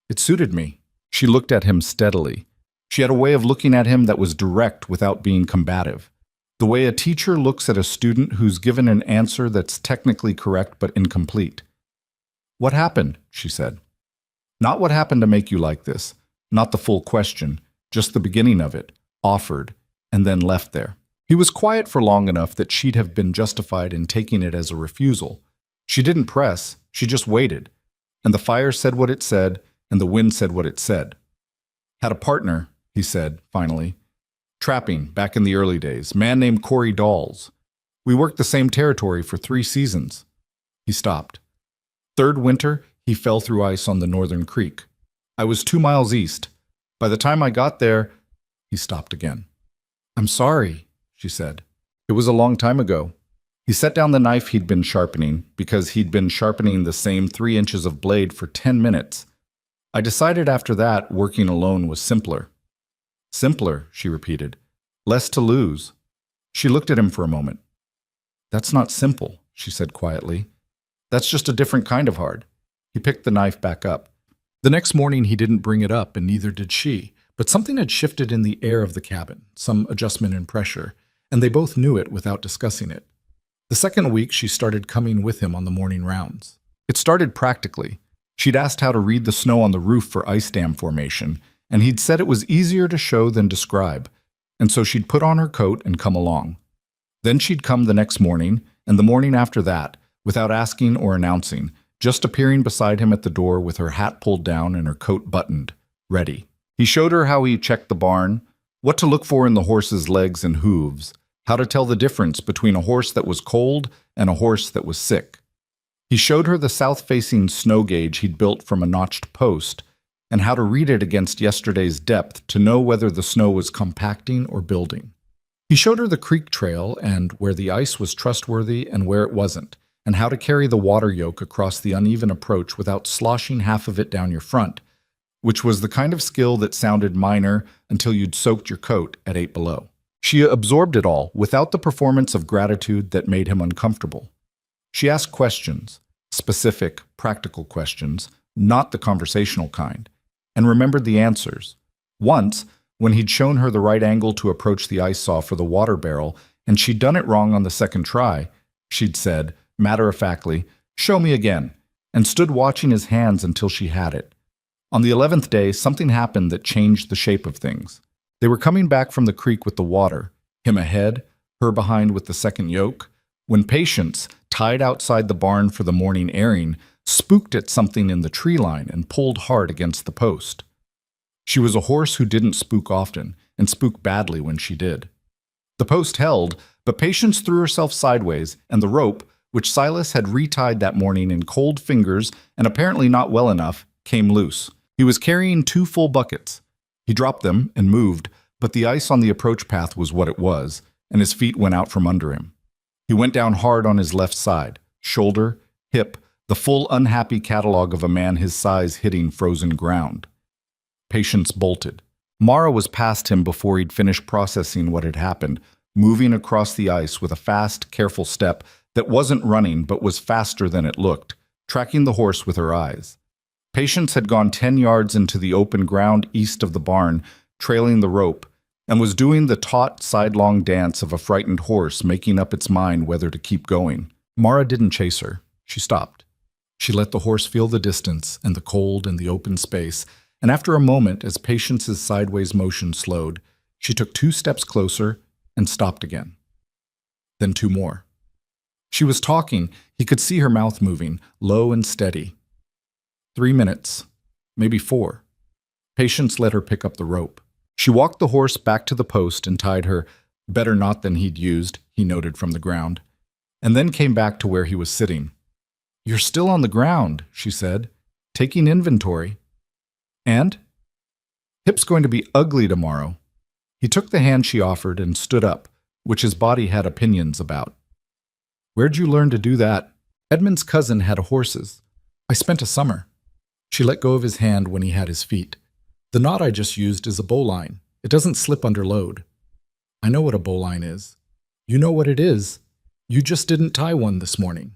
S1: It suited me. She looked at him steadily. She had a way of looking at him that was direct without being combative. The way a teacher looks at a student who's given an answer that's technically correct but incomplete. What happened? She said. Not what happened to make you like this. Not the full question. Just the beginning of it. Offered. And then left there. He was quiet for long enough that she'd have been justified in taking it as a refusal. She didn't press. She just waited. And the fire said what it said, and the wind said what it said. Had a partner, he said, finally. Trapping, back in the early days. Man named Corey Dawes. We worked the same territory for 3 seasons. He stopped. 3rd winter, he fell through ice on the northern creek. I was 2 miles east. By the time I got there, he stopped again. I'm sorry, she said. It was a long time ago. He set down the knife he'd been sharpening, because he'd been sharpening the same 3 inches of blade for 10 minutes. I decided after that working alone was simpler. Simpler, she repeated. Less to lose. She looked at him for a moment. That's not simple, she said quietly. That's just a different kind of hard. He picked the knife back up. The next morning he didn't bring it up, and neither did she. But something had shifted in the air of the cabin, some adjustment in pressure, and they both knew it without discussing it. The second week, she started coming with him on the morning rounds. It started practically. She'd asked how to read the snow on the roof for ice dam formation, and he'd said it was easier to show than describe, and so she'd put on her coat and come along. Then she'd come the next morning, and the morning after that, without asking or announcing, just appearing beside him at the door with her hat pulled down and her coat buttoned, ready. He showed her how he checked the barn, what to look for in the horse's legs and hooves, how to tell the difference between a horse that was cold and a horse that was sick. He showed her the south-facing snow gauge he'd built from a notched post, and how to read it against yesterday's depth to know whether the snow was compacting or building. He showed her the creek trail and where the ice was trustworthy and where it wasn't, and how to carry the water yoke across the uneven approach without sloshing half of it down your front, which was the kind of skill that sounded minor until you'd soaked your coat at 8 below. She absorbed it all without the performance of gratitude that made him uncomfortable. She asked questions, specific, practical questions, not the conversational kind, and remembered the answers. Once, when he'd shown her the right angle to approach the ice saw for the water barrel, and she'd done it wrong on the second try, she'd said, matter-of-factly, "Show me again," and stood watching his hands until she had it. On the 11th day, something happened that changed the shape of things. They were coming back from the creek with the water, him ahead, her behind with the second yoke, when Patience, tied outside the barn for the morning airing, spooked at something in the tree line and pulled hard against the post. She was a horse who didn't spook often, and spooked badly when she did. The post held, but Patience threw herself sideways, and the rope, which Silas had retied that morning in cold fingers and apparently not well enough, came loose. He was carrying 2 full buckets. He dropped them and moved, but the ice on the approach path was what it was, and his feet went out from under him. He went down hard on his left side, shoulder, hip, the full unhappy catalog of a man his size hitting frozen ground. Patience bolted. Mara was past him before he'd finished processing what had happened, moving across the ice with a fast, careful step that wasn't running but was faster than it looked, tracking the horse with her eyes. Patience had gone 10 yards into the open ground east of the barn, trailing the rope, and was doing the taut, sidelong dance of a frightened horse making up its mind whether to keep going. Mara didn't chase her. She stopped. She let the horse feel the distance and the cold and the open space, and after a moment, as Patience's sideways motion slowed, she took 2 steps closer and stopped again. Then 2 more. She was talking. He could see her mouth moving, low and steady. 3 minutes, maybe 4. Patience let her pick up the rope. She walked the horse back to the post and tied her, better not than he'd used, he noted from the ground, and then came back to where he was sitting. "You're still on the ground," she said, "taking inventory." "And?" "Hip's going to be ugly tomorrow." He took the hand she offered and stood up, which his body had opinions about. "Where'd you learn to do that?" "Edmund's cousin had horses. I spent a summer." She let go of his hand when he had his feet. "The knot I just used is a bowline. It doesn't slip under load." "I know what a bowline is." "You know what it is. You just didn't tie one this morning."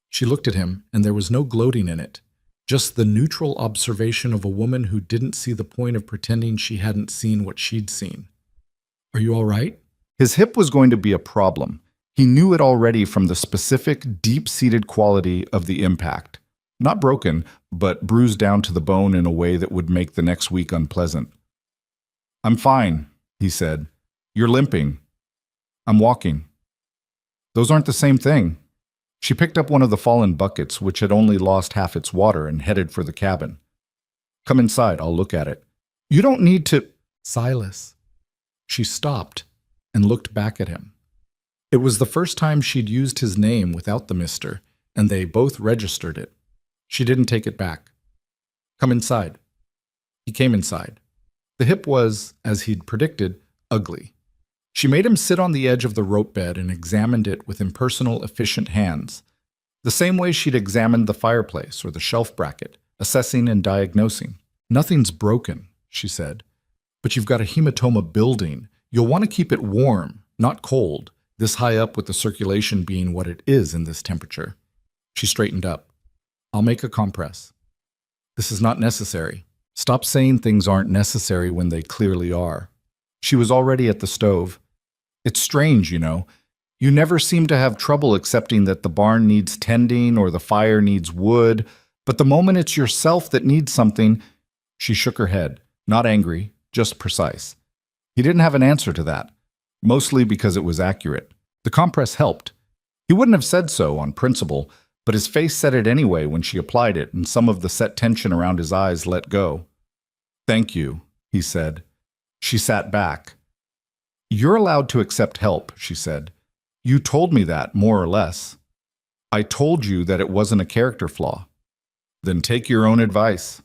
S1: She looked at him, and there was no gloating in it, just the neutral observation of a woman who didn't see the point of pretending she hadn't seen what she'd seen. "Are you all right?" His hip was going to be a problem. He knew it already from the specific, deep-seated quality of the impact. Not broken, but bruised down to the bone in a way that would make the next week unpleasant. "I'm fine," he said. "You're limping." "I'm walking." "Those aren't the same thing." She picked up one of the fallen buckets, which had only lost half its water, and headed for the cabin. "Come inside, I'll look at it." "You don't need to—" "Silas." She stopped and looked back at him. It was the first time she'd used his name without the mister, and they both registered it. She didn't take it back. "Come inside." He came inside. The hip was, as he'd predicted, ugly. She made him sit on the edge of the rope bed and examined it with impersonal, efficient hands, the same way she'd examined the fireplace or the shelf bracket, assessing and diagnosing. "Nothing's broken," she said, "but you've got a hematoma building. You'll want to keep it warm, not cold, this high up with the circulation being what it is in this temperature." She straightened up. "I'll make a compress." "This is not necessary." Stop saying things aren't necessary when they clearly are. She was already at the stove. "It's strange, you know. You never seem to have trouble accepting that the barn needs tending or the fire needs wood, but the moment it's yourself that needs something—" She shook her head, not angry, just precise. He didn't have an answer to that, mostly because it was accurate. The compress helped. He wouldn't have said so on principle, but his face said it anyway when she applied it, and some of the set tension around his eyes let go. "Thank you," he said. She sat back. "You're allowed to accept help," she said. "You told me that, more or less. I told you that it wasn't a character flaw. Then take your own advice."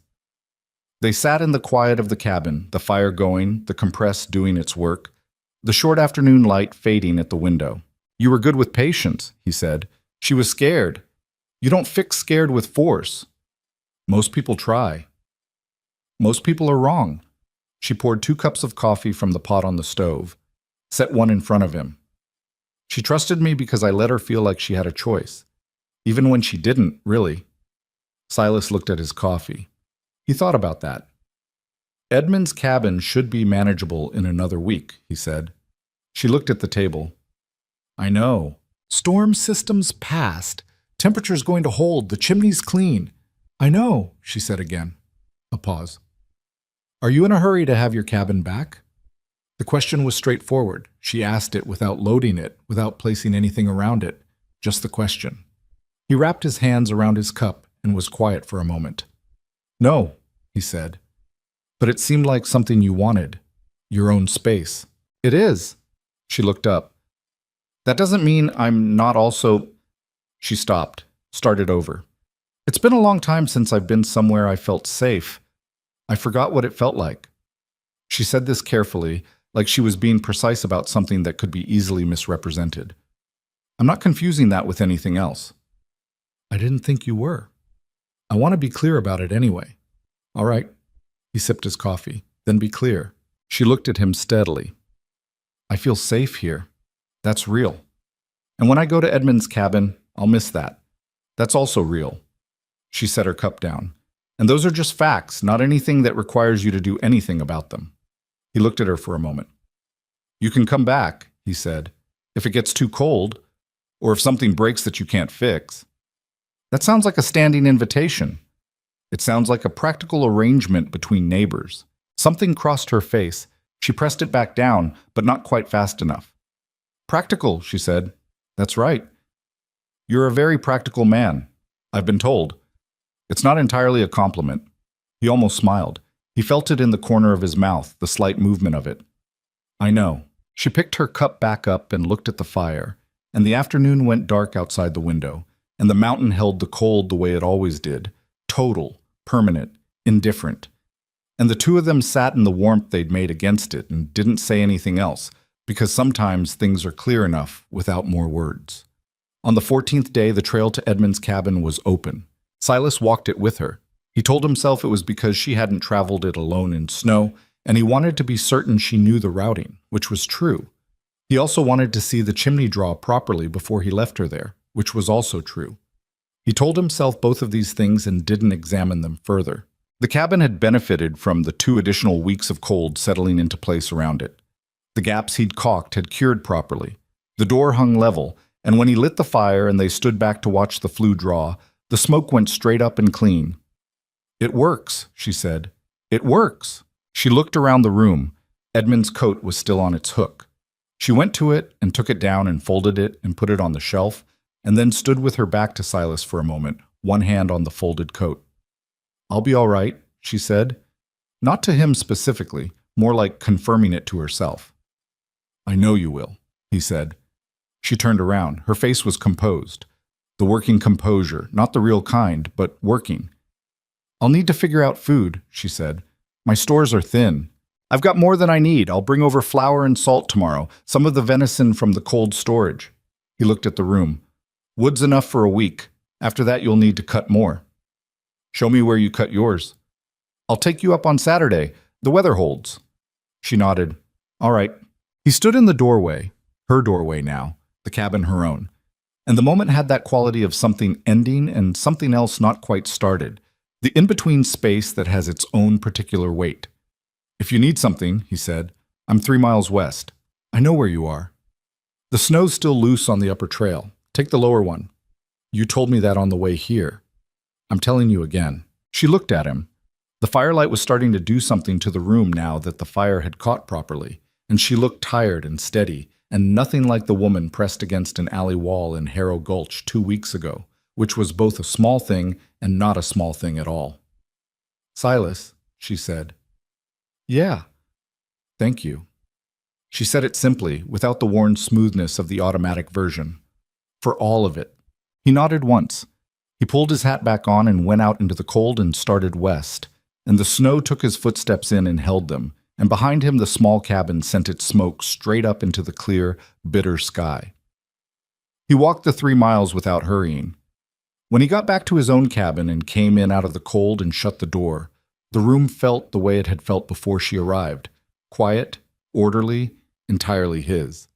S1: They sat in the quiet of the cabin, the fire going, the compress doing its work, the short afternoon light fading at the window. "You were good with Patience," he said. "She was scared. You don't fix scared with force." "Most people try." "Most people are wrong." She poured 2 cups of coffee from the pot on the stove. set one in front of him. She trusted me because I let her feel like she had a choice, even when she didn't, really. Silas looked at his coffee. He thought about that. Edmund's cabin should be manageable in another week, he said. She looked at the table. I know. Storm system's passed. Temperature's going to hold. The chimney's clean. I know, she said again. A pause. Are you in a hurry to have your cabin back? The question was straightforward. She asked it without loading it, without placing anything around it. Just the question. He wrapped his hands around his cup and was quiet for a moment. No, he said. But it seemed like something you wanted. Your own space. It is. She looked up. That doesn't mean I'm not also... She stopped, started over. It's been a long time since I've been somewhere I felt safe. I forgot what it felt like. She said this carefully, like she was being precise about something that could be easily misrepresented. I'm not confusing that with anything else. I didn't think you were. I want to be clear about it anyway. All right. He sipped his coffee. Then be clear. She looked at him steadily. I feel safe here. That's real. And when I go to Edmund's cabin, I'll miss that. That's also real. She set her cup down. And those are just facts, not anything that requires you to do anything about them. He looked at her for a moment. You can come back, he said, if it gets too cold, or if something breaks that you can't fix. That sounds like a standing invitation. It sounds like a practical arrangement between neighbors. Something crossed her face. She pressed it back down, but not quite fast enough. Practical, she said. That's right. You're a very practical man, I've been told. It's not entirely a compliment. He almost smiled. He felt it in the corner of his mouth, the slight movement of it. I know. She picked her cup back up and looked at the fire, and the afternoon went dark outside the window, and the mountain held the cold the way it always did, total, permanent, indifferent. And the two of them sat in the warmth they'd made against it and didn't say anything else, because sometimes things are clear enough without more words. On the 14th day, the trail to Edmund's cabin was open. Silas walked it with her. He told himself it was because she hadn't traveled it alone in snow, and he wanted to be certain she knew the routing, which was true. He also wanted to see the chimney draw properly before he left her there, which was also true. He told himself both of these things and didn't examine them further. The cabin had benefited from the 2 additional weeks of cold settling into place around it. The gaps he'd caulked had cured properly. The door hung level, and when he lit the fire and they stood back to watch the flue draw, the smoke went straight up and clean. It works, she said. It works. She looked around the room. Edmund's coat was still on its hook. She went to it and took it down and folded it and put it on the shelf, and then stood with her back to Silas for a moment, one hand on the folded coat. I'll be all right, she said. Not to him specifically, more like confirming it to herself. I know you will, he said. She turned around. Her face was composed. The working composure, not the real kind, but working. I'll need to figure out food, she said. My stores are thin. I've got more than I need. I'll bring over flour and salt tomorrow, some of the venison from the cold storage. He looked at the room. Wood's enough for a week. After that, you'll need to cut more. Show me where you cut yours. I'll take you up on Saturday. The weather holds. She nodded. All right. He stood in the doorway, her doorway now, the cabin her own. And the moment had that quality of something ending and something else not quite started, the in-between space that has its own particular weight. If you need something, he said, I'm 3 miles west. I know where you are. The snow's still loose on the upper trail. Take the lower one. You told me that on the way here. I'm telling you again. She looked at him. The firelight was starting to do something to the room now that the fire had caught properly, and she looked tired and steady, and nothing like the woman pressed against an alley wall in Harrow Gulch 2 weeks ago, which was both a small thing and not a small thing at all. Silas, she said. Yeah. Thank you. She said it simply, without the worn smoothness of the automatic version. For all of it. He nodded once. He pulled his hat back on and went out into the cold and started west, and the snow took his footsteps in and held them, and behind him the small cabin sent its smoke straight up into the clear, bitter sky. He walked the 3 miles without hurrying. When he got back to his own cabin and came in out of the cold and shut the door, the room felt the way it had felt before she arrived, quiet, orderly, entirely his.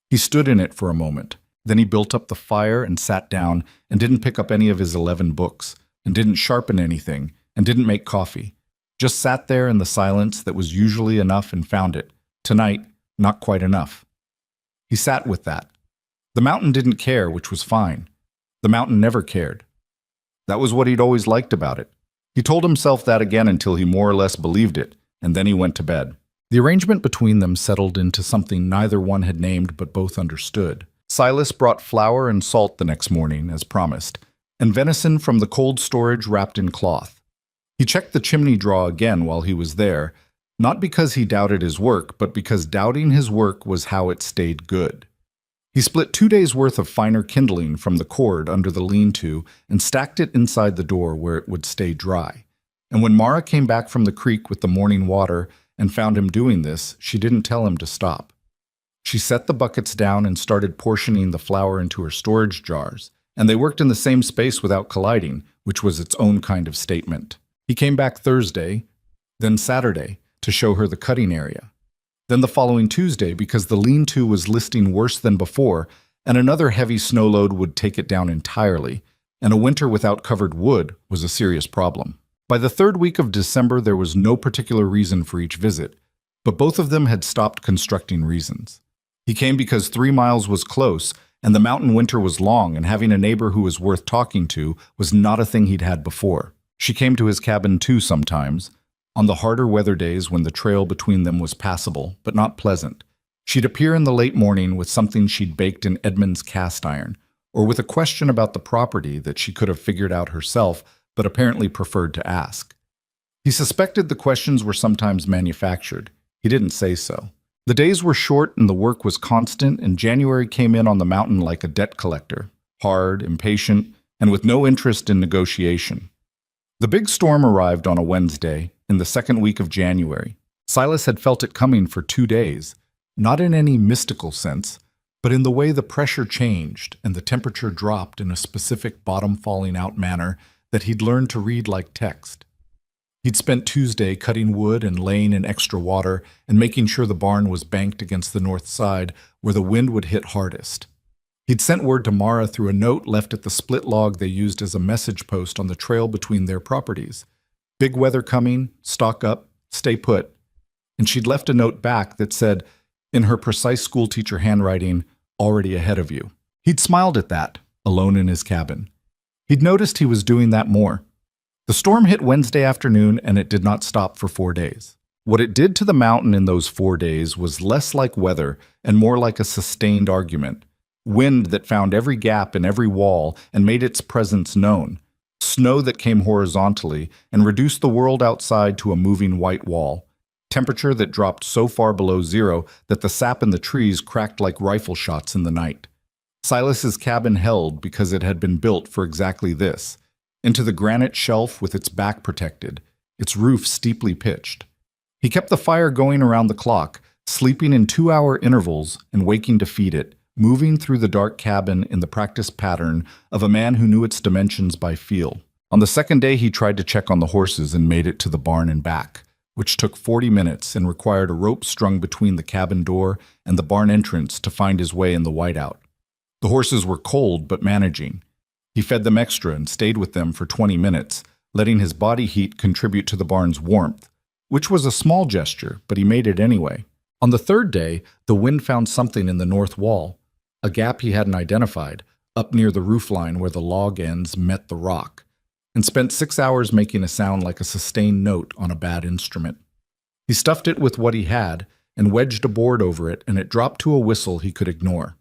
S1: He stood in it for a moment. Then he built up the fire and sat down and didn't pick up any of his 11 books, and didn't sharpen anything, and didn't make coffee. Just sat there in the silence that was usually enough and found it. Tonight, not quite enough. He sat with that. The mountain didn't care, which was fine. The mountain never cared. That was what he'd always liked about it. He told himself that again until he more or less believed it, and then he went to bed. The arrangement between them settled into something neither one had named but both understood. Silas brought flour and salt the next morning, as promised, and venison from the cold storage wrapped in cloth. He checked the chimney drawer again while he was there, not because he doubted his work, but because doubting his work was how it stayed good. He split 2 days' worth of finer kindling from the cord under the lean-to and stacked it inside the door where it would stay dry. And when Mara came back from the creek with the morning water and found him doing this, she didn't tell him to stop. She set the buckets down and started portioning the flour into her storage jars, and they worked in the same space without colliding, which was its own kind of statement. He came back Thursday, then Saturday, to show her the cutting area. Then the following Tuesday, because the lean-to was listing worse than before, and another heavy snow load would take it down entirely, and a winter without covered wood was a serious problem. By the third week of December, there was no particular reason for each visit, but both of them had stopped constructing reasons. He came because 3 miles was close, and the mountain winter was long, and having a neighbor who was worth talking to was not a thing he'd had before. She came to his cabin too sometimes, on the harder weather days when the trail between them was passable, but not pleasant. She'd appear in the late morning with something she'd baked in Edmund's cast iron, or with a question about the property that she could have figured out herself, but apparently preferred to ask. He suspected the questions were sometimes manufactured. He didn't say so. The days were short and the work was constant, and January came in on the mountain like a debt collector, hard, impatient, and with no interest in negotiation. The big storm arrived on a Wednesday, in the second week of January. Silas had felt it coming for 2 days, not in any mystical sense, but in the way the pressure changed and the temperature dropped in a specific bottom-falling-out manner that he'd learned to read like text. He'd spent Tuesday cutting wood and laying in extra water and making sure the barn was banked against the north side where the wind would hit hardest. He'd sent word to Mara through a note left at the split log they used as a message post on the trail between their properties. Big weather coming, stock up, stay put. And she'd left a note back that said, in her precise schoolteacher handwriting, already ahead of you. He'd smiled at that, alone in his cabin. He'd noticed he was doing that more. The storm hit Wednesday afternoon, and it did not stop for 4 days. What it did to the mountain in those 4 days was less like weather and more like a sustained argument. Wind that found every gap in every wall and made its presence known. Snow that came horizontally and reduced the world outside to a moving white wall. Temperature that dropped so far below zero that the sap in the trees cracked like rifle shots in the night. Silas's cabin held because it had been built for exactly this. Into the granite shelf with its back protected, its roof steeply pitched. He kept the fire going around the clock, sleeping in 2-hour intervals and waking to feed it, moving through the dark cabin in the practice pattern of a man who knew its dimensions by feel. On the second day, he tried to check on the horses and made it to the barn and back, which took 40 minutes and required a rope strung between the cabin door and the barn entrance to find his way in the whiteout. The horses were cold but managing. He fed them extra and stayed with them for 20 minutes, letting his body heat contribute to the barn's warmth, which was a small gesture, but he made it anyway. On the third day, the wind found something in the north wall, a gap he hadn't identified, up near the roofline where the log ends met the rock, and spent 6 hours making a sound like a sustained note on a bad instrument. He stuffed it with what he had and wedged a board over it, and it dropped to a whistle he could ignore.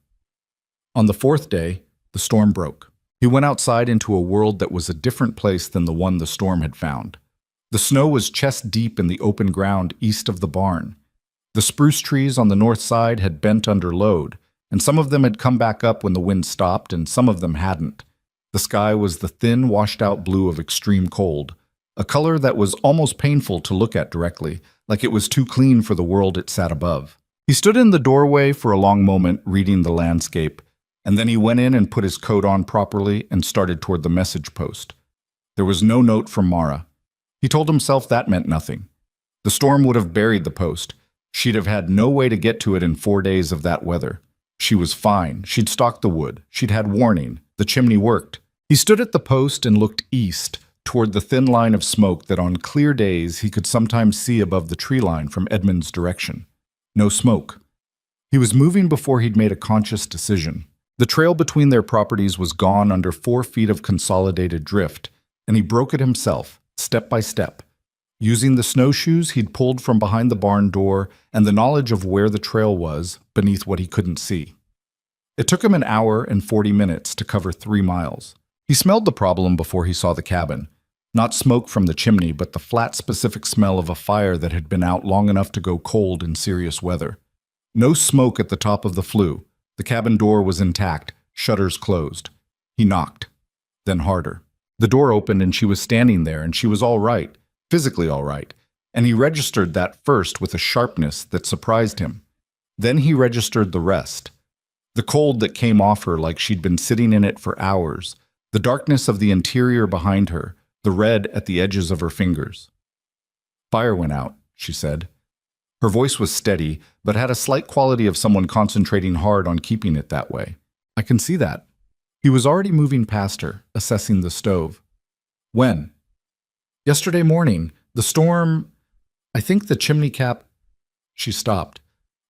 S1: On the fourth day, the storm broke. He went outside into a world that was a different place than the one the storm had found. The snow was chest deep in the open ground east of the barn. The spruce trees on the north side had bent under load, and some of them had come back up when the wind stopped, and some of them hadn't. The sky was the thin, washed-out blue of extreme cold, a color that was almost painful to look at directly, like it was too clean for the world it sat above. He stood in the doorway for a long moment, reading the landscape, and then he went in and put his coat on properly and started toward the message post. There was no note from Mara. He told himself that meant nothing. The storm would have buried the post. She'd have had no way to get to it in 4 days of that weather. She was fine. She'd stalked the wood. She'd had warning. The chimney worked. He stood at the post and looked east, toward the thin line of smoke that on clear days he could sometimes see above the tree line from Edmund's direction. No smoke. He was moving before he'd made a conscious decision. The trail between their properties was gone under 4 feet of consolidated drift, and he broke it himself, step by step, using the snowshoes he'd pulled from behind the barn door and the knowledge of where the trail was beneath what he couldn't see. It took him an hour and 40 minutes to cover 3 miles. He smelled the problem before he saw the cabin. Not smoke from the chimney, but the flat, specific smell of a fire that had been out long enough to go cold in serious weather. No smoke at the top of the flue. The cabin door was intact, shutters closed. He knocked. Then harder. The door opened and she was standing there, and she was all right, physically all right, and he registered that first with a sharpness that surprised him. Then he registered the rest. The cold that came off her like she'd been sitting in it for hours, the darkness of the interior behind her, the red at the edges of her fingers. "Fire went out," she said. Her voice was steady, but had a slight quality of someone concentrating hard on keeping it that way. "I can see that." He was already moving past her, assessing the stove. "When?" "Yesterday morning. The storm... I think the chimney cap..." She stopped.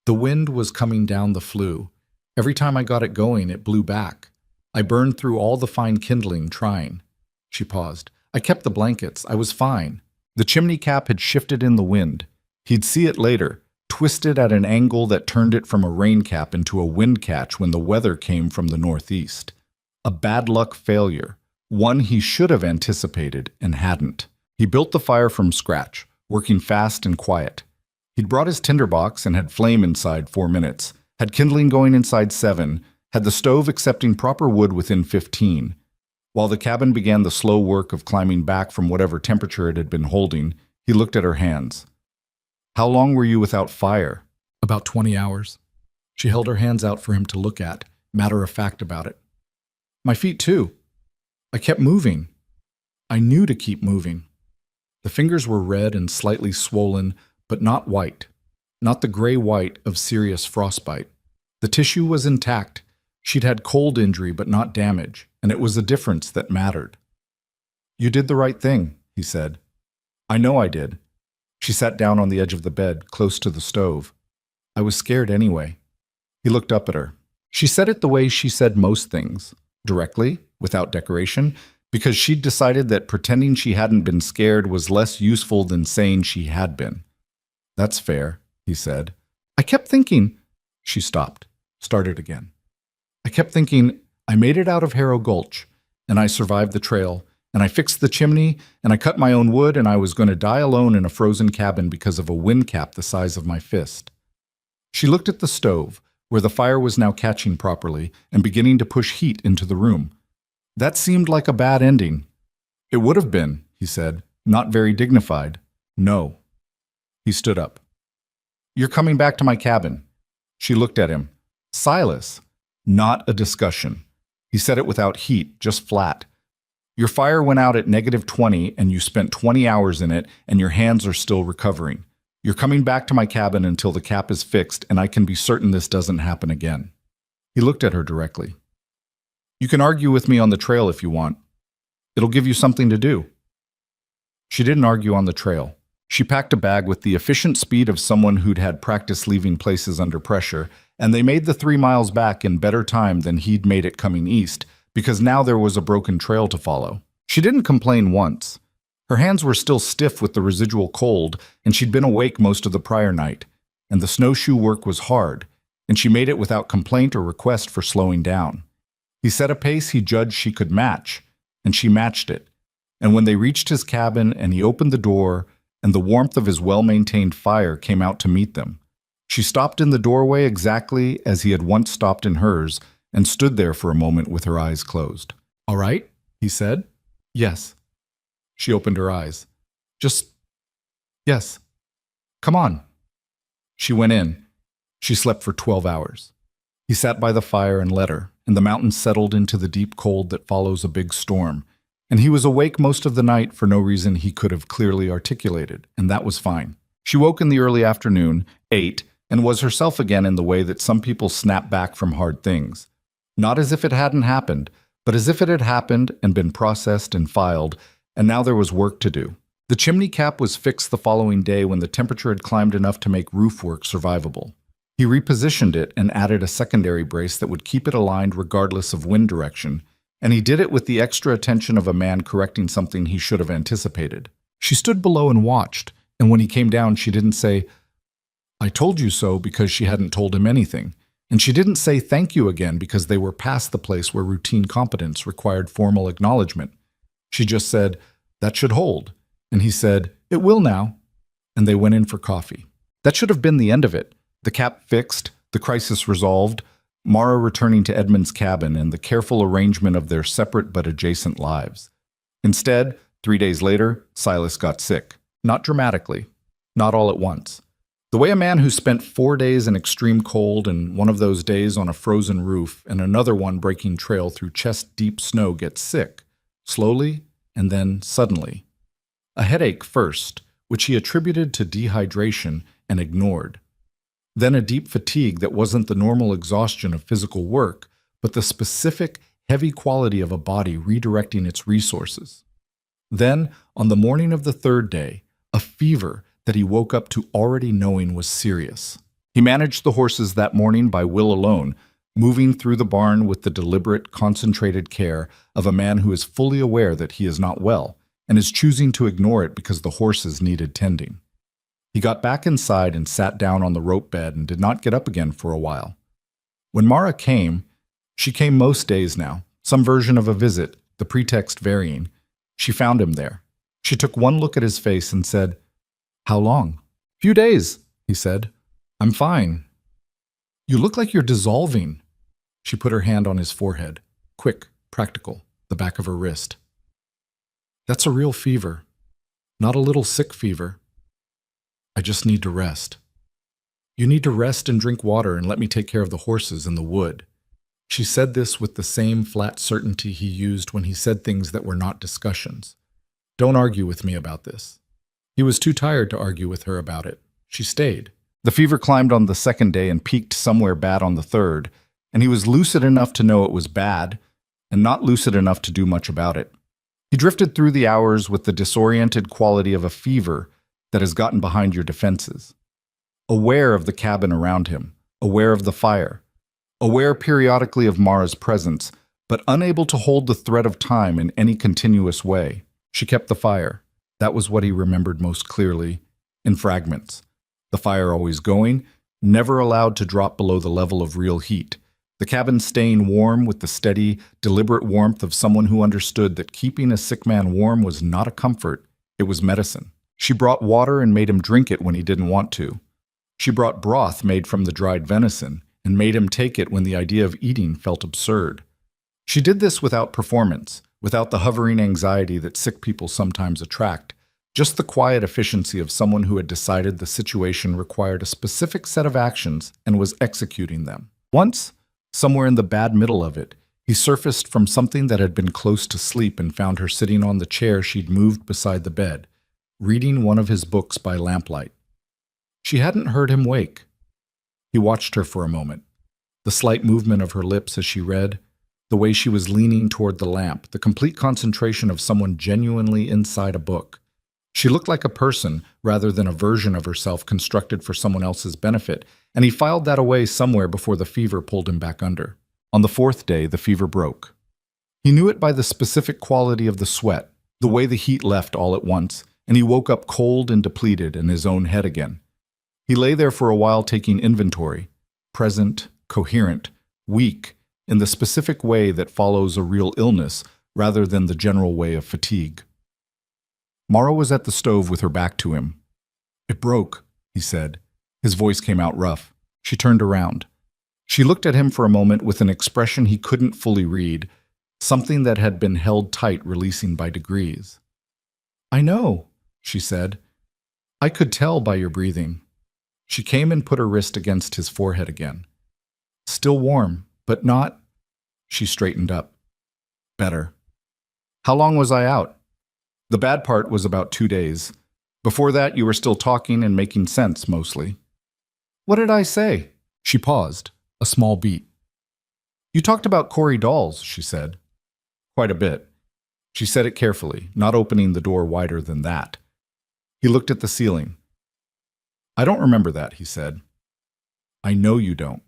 S1: The wind was coming down the flue. Every time I got it going, it blew back. I burned through all the fine kindling trying. She paused. "I kept the blankets. I was fine." The chimney cap had shifted in the wind. He'd see it later, twisted at an angle that turned it from a rain cap into a wind catch when the weather came from the northeast. A bad luck failure, one he should have anticipated and hadn't. He built the fire from scratch, working fast and quiet. He'd brought his tinderbox and had flame inside 4 minutes, had kindling going inside 7, had the stove accepting proper wood within 15. While the cabin began the slow work of climbing back from whatever temperature it had been holding, he looked at her hands. "How long were you without fire?" "About 20 hours. She held her hands out for him to look at, matter of fact about it. "My feet too. I kept moving. I knew to keep moving." The fingers were red and slightly swollen, but not white. Not the gray-white of serious frostbite. The tissue was intact. She'd had cold injury but not damage, and it was a difference that mattered. "You did the right thing," he said. "I know I did." She sat down on the edge of the bed, close to the stove. "I was scared anyway." He looked up at her. She said it the way she said most things, directly, without decoration, because she'd decided that pretending she hadn't been scared was less useful than saying she had been. "That's fair," he said. "I kept thinking..." She stopped, started again. "I kept thinking, I made it out of Harrow Gulch, and I survived the trail, and I fixed the chimney, and I cut my own wood, and I was going to die alone in a frozen cabin because of a wind cap the size of my fist." She looked at the stove, where the fire was now catching properly and beginning to push heat into the room. That seemed like a bad ending. "It would have been," he said, not very dignified. "No." He stood up. "You're coming back to my cabin." She looked at him. "Silas." Not a discussion. He said it without heat, just flat. "Your fire went out at -20 and you spent 20 hours in it and your hands are still recovering. You're coming back to my cabin until the cap is fixed and I can be certain this doesn't happen again." He looked at her directly. "You can argue with me on the trail if you want. It'll give you something to do." She didn't argue on the trail. She packed a bag with the efficient speed of someone who'd had practice leaving places under pressure, and they made the 3 miles back in better time than he'd made it coming east, because now there was a broken trail to follow. She didn't complain once. Her hands were still stiff with the residual cold, and she'd been awake most of the prior night, and the snowshoe work was hard, and she made it without complaint or request for slowing down. He set a pace he judged she could match, and she matched it. And when they reached his cabin and he opened the door, and the warmth of his well-maintained fire came out to meet them, she stopped in the doorway exactly as he had once stopped in hers and stood there for a moment with her eyes closed. "All right?" he said. "Yes." She opened her eyes. Yes. Come on." She went in. She slept for 12 hours. He sat by the fire and let her, and the mountains settled into the deep cold that follows a big storm. And he was awake most of the night for no reason he could have clearly articulated, and that was fine. She woke in the early afternoon, ate, and was herself again in the way that some people snap back from hard things. Not as if it hadn't happened, but as if it had happened and been processed and filed, and now there was work to do. The chimney cap was fixed the following day when the temperature had climbed enough to make roof work survivable. He repositioned it and added a secondary brace that would keep it aligned regardless of wind direction, and he did it with the extra attention of a man correcting something he should have anticipated. She stood below and watched, and when he came down, she didn't say, "I told you so," because she hadn't told him anything. And she didn't say thank you again because they were past the place where routine competence required formal acknowledgement. She just said, "That should hold." And he said, "It will now." And they went in for coffee. That should have been the end of it. The cap fixed, the crisis resolved, Mara returning to Edmund's cabin and the careful arrangement of their separate but adjacent lives. Instead, 3 days later, Silas got sick. Not dramatically. Not all at once. The way a man who spent 4 days in extreme cold and one of those days on a frozen roof and another one breaking trail through chest-deep snow gets sick, slowly and then suddenly. A headache first, which he attributed to dehydration and ignored. Then a deep fatigue that wasn't the normal exhaustion of physical work, but the specific, heavy quality of a body redirecting its resources. Then, on the morning of the third day, a fever that he woke up to already knowing was serious. He managed the horses that morning by will alone, moving through the barn with the deliberate, concentrated care of a man who is fully aware that he is not well and is choosing to ignore it because the horses needed tending. He got back inside and sat down on the rope bed and did not get up again for a while. When Mara came, she came most days now, some version of a visit, the pretext varying. She found him there. She took one look at his face and said, "How long?" "Few days," he said. "I'm fine." "You look like you're dissolving." She put her hand on his forehead, quick, practical, the back of her wrist. "That's a real fever, not a little sick fever. I just need to rest." "You need to rest and drink water and let me take care of the horses and the wood." She said this with the same flat certainty he used when he said things that were not discussions. "Don't argue with me about this." He was too tired to argue with her about it. She stayed. The fever climbed on the second day and peaked somewhere bad on the third, and he was lucid enough to know it was bad, and not lucid enough to do much about it. He drifted through the hours with the disoriented quality of a fever that has gotten behind your defenses. Aware of the cabin around him, aware of the fire, aware periodically of Mara's presence, but unable to hold the thread of time in any continuous way. She kept the fire. That was what he remembered most clearly, in fragments. The fire always going, never allowed to drop below the level of real heat. The cabin staying warm with the steady, deliberate warmth of someone who understood that keeping a sick man warm was not a comfort, it was medicine. She brought water and made him drink it when he didn't want to. She brought broth made from the dried venison and made him take it when the idea of eating felt absurd. She did this without performance, without the hovering anxiety that sick people sometimes attract, just the quiet efficiency of someone who had decided the situation required a specific set of actions and was executing them. Once, somewhere in the bad middle of it, he surfaced from something that had been close to sleep and found her sitting on the chair she'd moved beside the bed, reading one of his books by lamplight. She hadn't heard him wake. He watched her for a moment, the slight movement of her lips as she read, the way she was leaning toward the lamp, the complete concentration of someone genuinely inside a book. She looked like a person rather than a version of herself constructed for someone else's benefit, and he filed that away somewhere before the fever pulled him back under. On the fourth day, the fever broke. He knew it by the specific quality of the sweat, the way the heat left all at once, and he woke up cold and depleted in his own head again. He lay there for a while taking inventory, present, coherent, weak, in the specific way that follows a real illness rather than the general way of fatigue. Mara was at the stove with her back to him. "It broke," he said. His voice came out rough. She turned around. She looked at him for a moment with an expression he couldn't fully read, something that had been held tight, releasing by degrees. "I know," she said. "I could tell by your breathing." She came and put her wrist against his forehead again. "Still warm, but not—" She straightened up. "Better." "How long was I out?" "The bad part was about 2 days, Before that, you were still talking and making sense, mostly. What did I say? She paused, a small beat. You talked about Corey dolls, she said. Quite a bit. She said it carefully, not opening the door wider than that. He looked at the ceiling. I don't remember that, he said. I know you don't.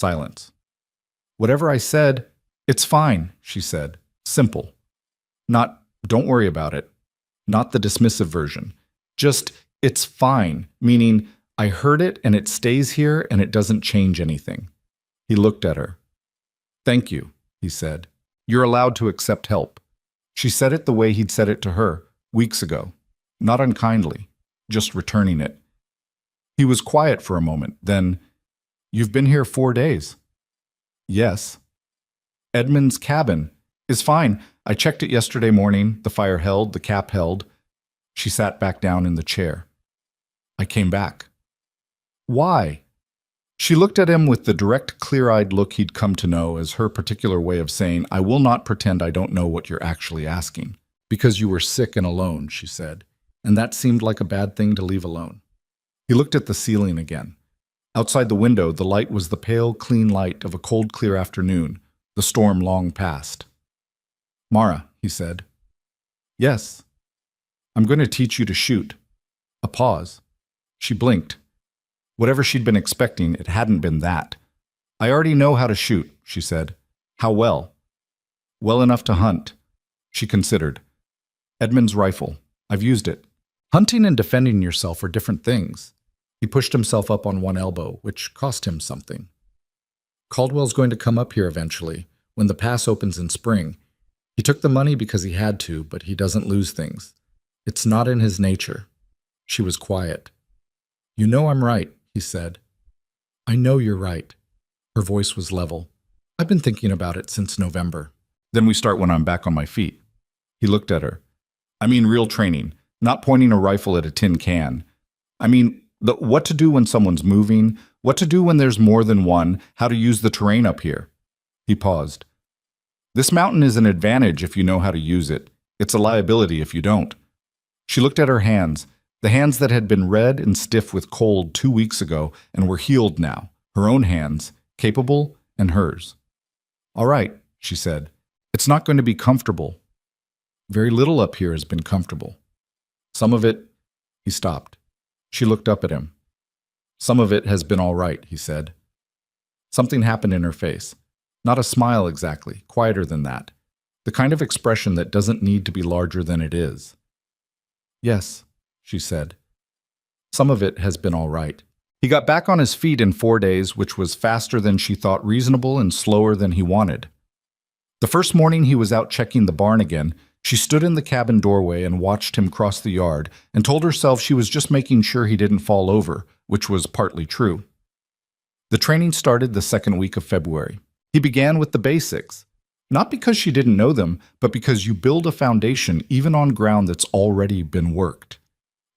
S1: Silence. Whatever I said, it's fine, she said. Simple. Not, don't worry about it. Not the dismissive version. Just, it's fine, meaning I heard it and it stays here and it doesn't change anything. He looked at her. Thank you, he said. You're allowed to accept help. She said it the way he'd said it to her, weeks ago. Not unkindly, just returning it. He was quiet for a moment, then, You've been here 4 days. Yes. Edmund's cabin is fine. I checked it yesterday morning. The fire held, the cap held. She sat back down in the chair. I came back. Why? She looked at him with the direct, clear-eyed look he'd come to know as her particular way of saying, I will not pretend I don't know what you're actually asking. Because you were sick and alone, she said, and that seemed like a bad thing to leave alone. He looked at the ceiling again. Outside the window, the light was the pale, clean light of a cold, clear afternoon, the storm long past. Mara, he said. Yes. I'm going to teach you to shoot. A pause. She blinked. Whatever she'd been expecting, it hadn't been that. I already know how to shoot, she said. How well? Well enough to hunt. She considered. Edmund's rifle. I've used it. Hunting and defending yourself are different things. He pushed himself up on one elbow, which cost him something. Caldwell's going to come up here eventually, when the pass opens in spring. He took the money because he had to, but he doesn't lose things. It's not in his nature. She was quiet. You know I'm right, he said. I know you're right. Her voice was level. I've been thinking about it since November. Then we start when I'm back on my feet. He looked at her. I mean real training, not pointing a rifle at a tin can. I mean, what to do when someone's moving, what to do when there's more than one, how to use the terrain up here. He paused. This mountain is an advantage if you know how to use it. It's a liability if you don't. She looked at her hands, the hands that had been red and stiff with cold 2 weeks ago and were healed now, her own hands, capable, and hers. All right, she said. It's not going to be comfortable. Very little up here has been comfortable. Some of it, he stopped. She looked up at him. Some of it has been all right, he said. Something happened in her face. Not a smile exactly, quieter than that. The kind of expression that doesn't need to be larger than it is. Yes, she said. Some of it has been all right. He got back on his feet in 4 days, which was faster than she thought reasonable and slower than he wanted. The first morning he was out checking the barn again, she stood in the cabin doorway and watched him cross the yard and told herself she was just making sure he didn't fall over, which was partly true. The training started the second week of February. He began with the basics. Not because she didn't know them, but because you build a foundation even on ground that's already been worked.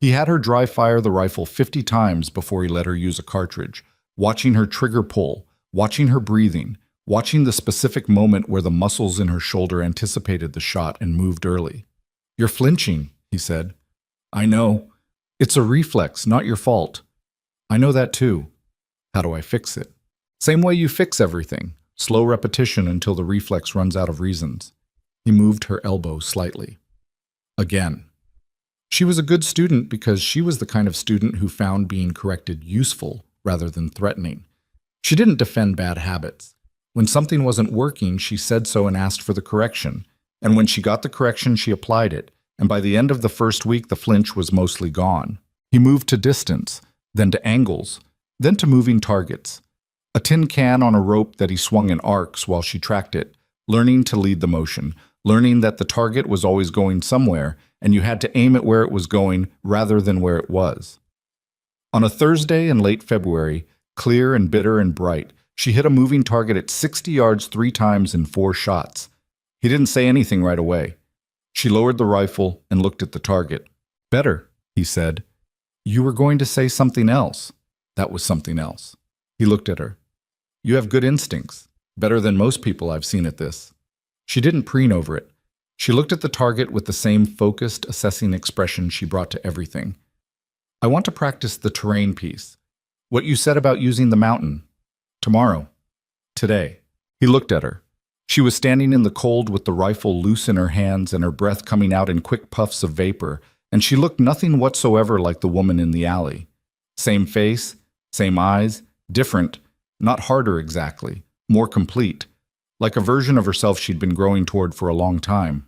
S1: He had her dry fire the rifle 50 times before he let her use a cartridge, watching her trigger pull, watching her breathing, watching the specific moment where the muscles in her shoulder anticipated the shot and moved early. You're flinching, he said. I know. It's a reflex, not your fault. I know that too. How do I fix it? Same way you fix everything. Slow repetition until the reflex runs out of reasons. He moved her elbow slightly. Again. She was a good student because she was the kind of student who found being corrected useful rather than threatening. She didn't defend bad habits. When something wasn't working, she said so and asked for the correction. And when she got the correction, she applied it. And by the end of the first week, the flinch was mostly gone. He moved to distance, then to angles, then to moving targets. A tin can on a rope that he swung in arcs while she tracked it, learning to lead the motion, learning that the target was always going somewhere, and you had to aim it where it was going rather than where it was. On a Thursday in late February, clear and bitter and bright, she hit a moving target at 60 yards 3 times in 4 shots. He didn't say anything right away. She lowered the rifle and looked at the target. Better, he said. You were going to say something else. That was something else. He looked at her. You have good instincts, better than most people I've seen at this. She didn't preen over it. She looked at the target with the same focused, assessing expression she brought to everything. I want to practice the terrain piece. What you said about using the mountain. Tomorrow. Today. He looked at her. She was standing in the cold with the rifle loose in her hands and her breath coming out in quick puffs of vapor, and she looked nothing whatsoever like the woman in the alley. Same face, same eyes, different, not harder exactly, more complete, like a version of herself she'd been growing toward for a long time.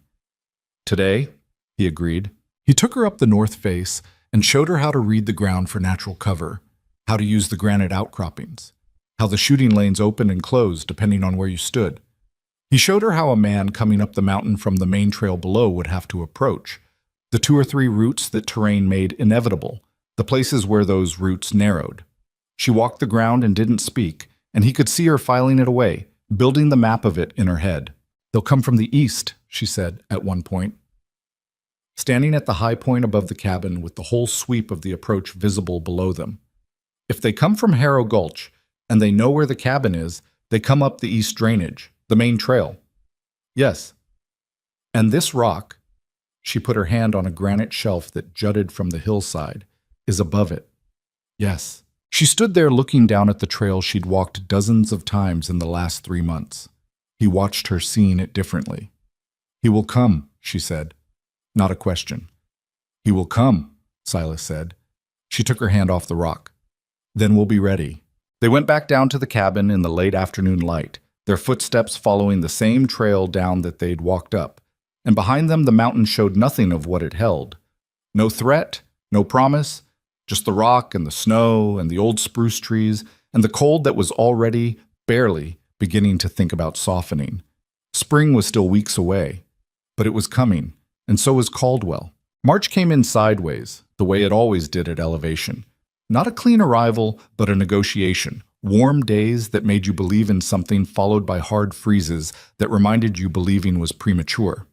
S1: Today, he agreed. He took her up the north face and showed her how to read the ground for natural cover, how to use the granite outcroppings, how the shooting lanes opened and closed depending on where you stood. He showed her how a man coming up the mountain from the main trail below would have to approach, the 2 or 3 routes that terrain made inevitable, the places where those routes narrowed. She walked the ground and didn't speak, and he could see her filing it away, building the map of it in her head. They'll come from the east, she said at one point. Standing at the high point above the cabin with the whole sweep of the approach visible below them. If they come from Harrow Gulch, and they know where the cabin is, they come up the east drainage, the main trail. Yes. And this rock, she put her hand on a granite shelf that jutted from the hillside, is above it. Yes. She stood there looking down at the trail she'd walked dozens of times in the last 3 months. He watched her seeing it differently. He will come, she said. Not a question. He will come, Silas said. She took her hand off the rock. Then we'll be ready. They went back down to the cabin in the late afternoon light, their footsteps following the same trail down that they'd walked up, and behind them the mountain showed nothing of what it held. No threat, no promise, just the rock and the snow and the old spruce trees and the cold that was already, barely, beginning to think about softening. Spring was still weeks away, but it was coming, and so was Caldwell. March came in sideways, the way it always did at elevation. Not a clean arrival, but a negotiation. Warm days that made you believe in something followed by hard freezes that reminded you believing was premature.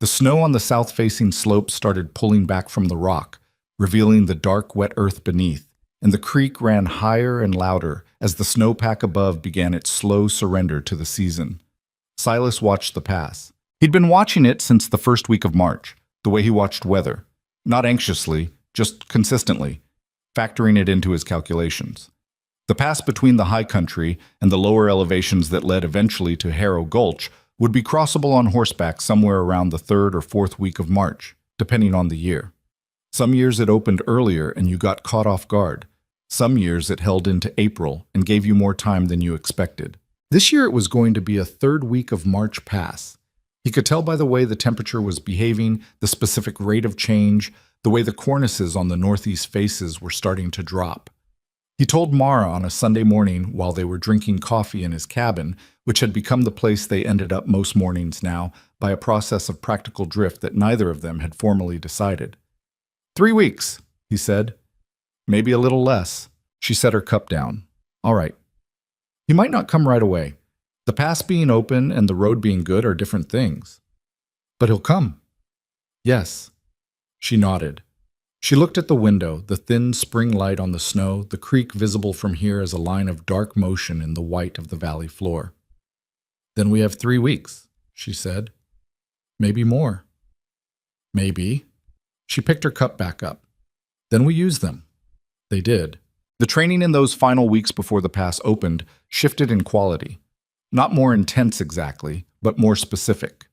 S1: The snow on the south-facing slope started pulling back from the rock, revealing the dark, wet earth beneath, and the creek ran higher and louder as the snowpack above began its slow surrender to the season. Silas watched the pass. He'd been watching it since the first week of March, the way he watched weather. Not anxiously, just consistently, factoring it into his calculations. The pass between the high country and the lower elevations that led eventually to Harrow Gulch would be crossable on horseback somewhere around the 3rd or 4th week of March, depending on the year. Some years it opened earlier and you got caught off guard. Some years it held into April and gave you more time than you expected. This year it was going to be a 3rd week of March pass. He could tell by the way the temperature was behaving, the specific rate of change, the way the cornices on the northeast faces were starting to drop. He told Mara on a Sunday morning while they were drinking coffee in his cabin, which had become the place they ended up most mornings now by a process of practical drift that neither of them had formally decided. 3 weeks, he said. Maybe a little less. She set her cup down. All right. He might not come right away. The pass being open and the road being good are different things. But he'll come. Yes. She nodded. She looked at the window, the thin spring light on the snow, the creek visible from here as a line of dark motion in the white of the valley floor. Then we have 3 weeks, she said. Maybe more. Maybe. She picked her cup back up. Then we use them. They did. The training in those final weeks before the pass opened shifted in quality. Not more intense exactly, but more specific.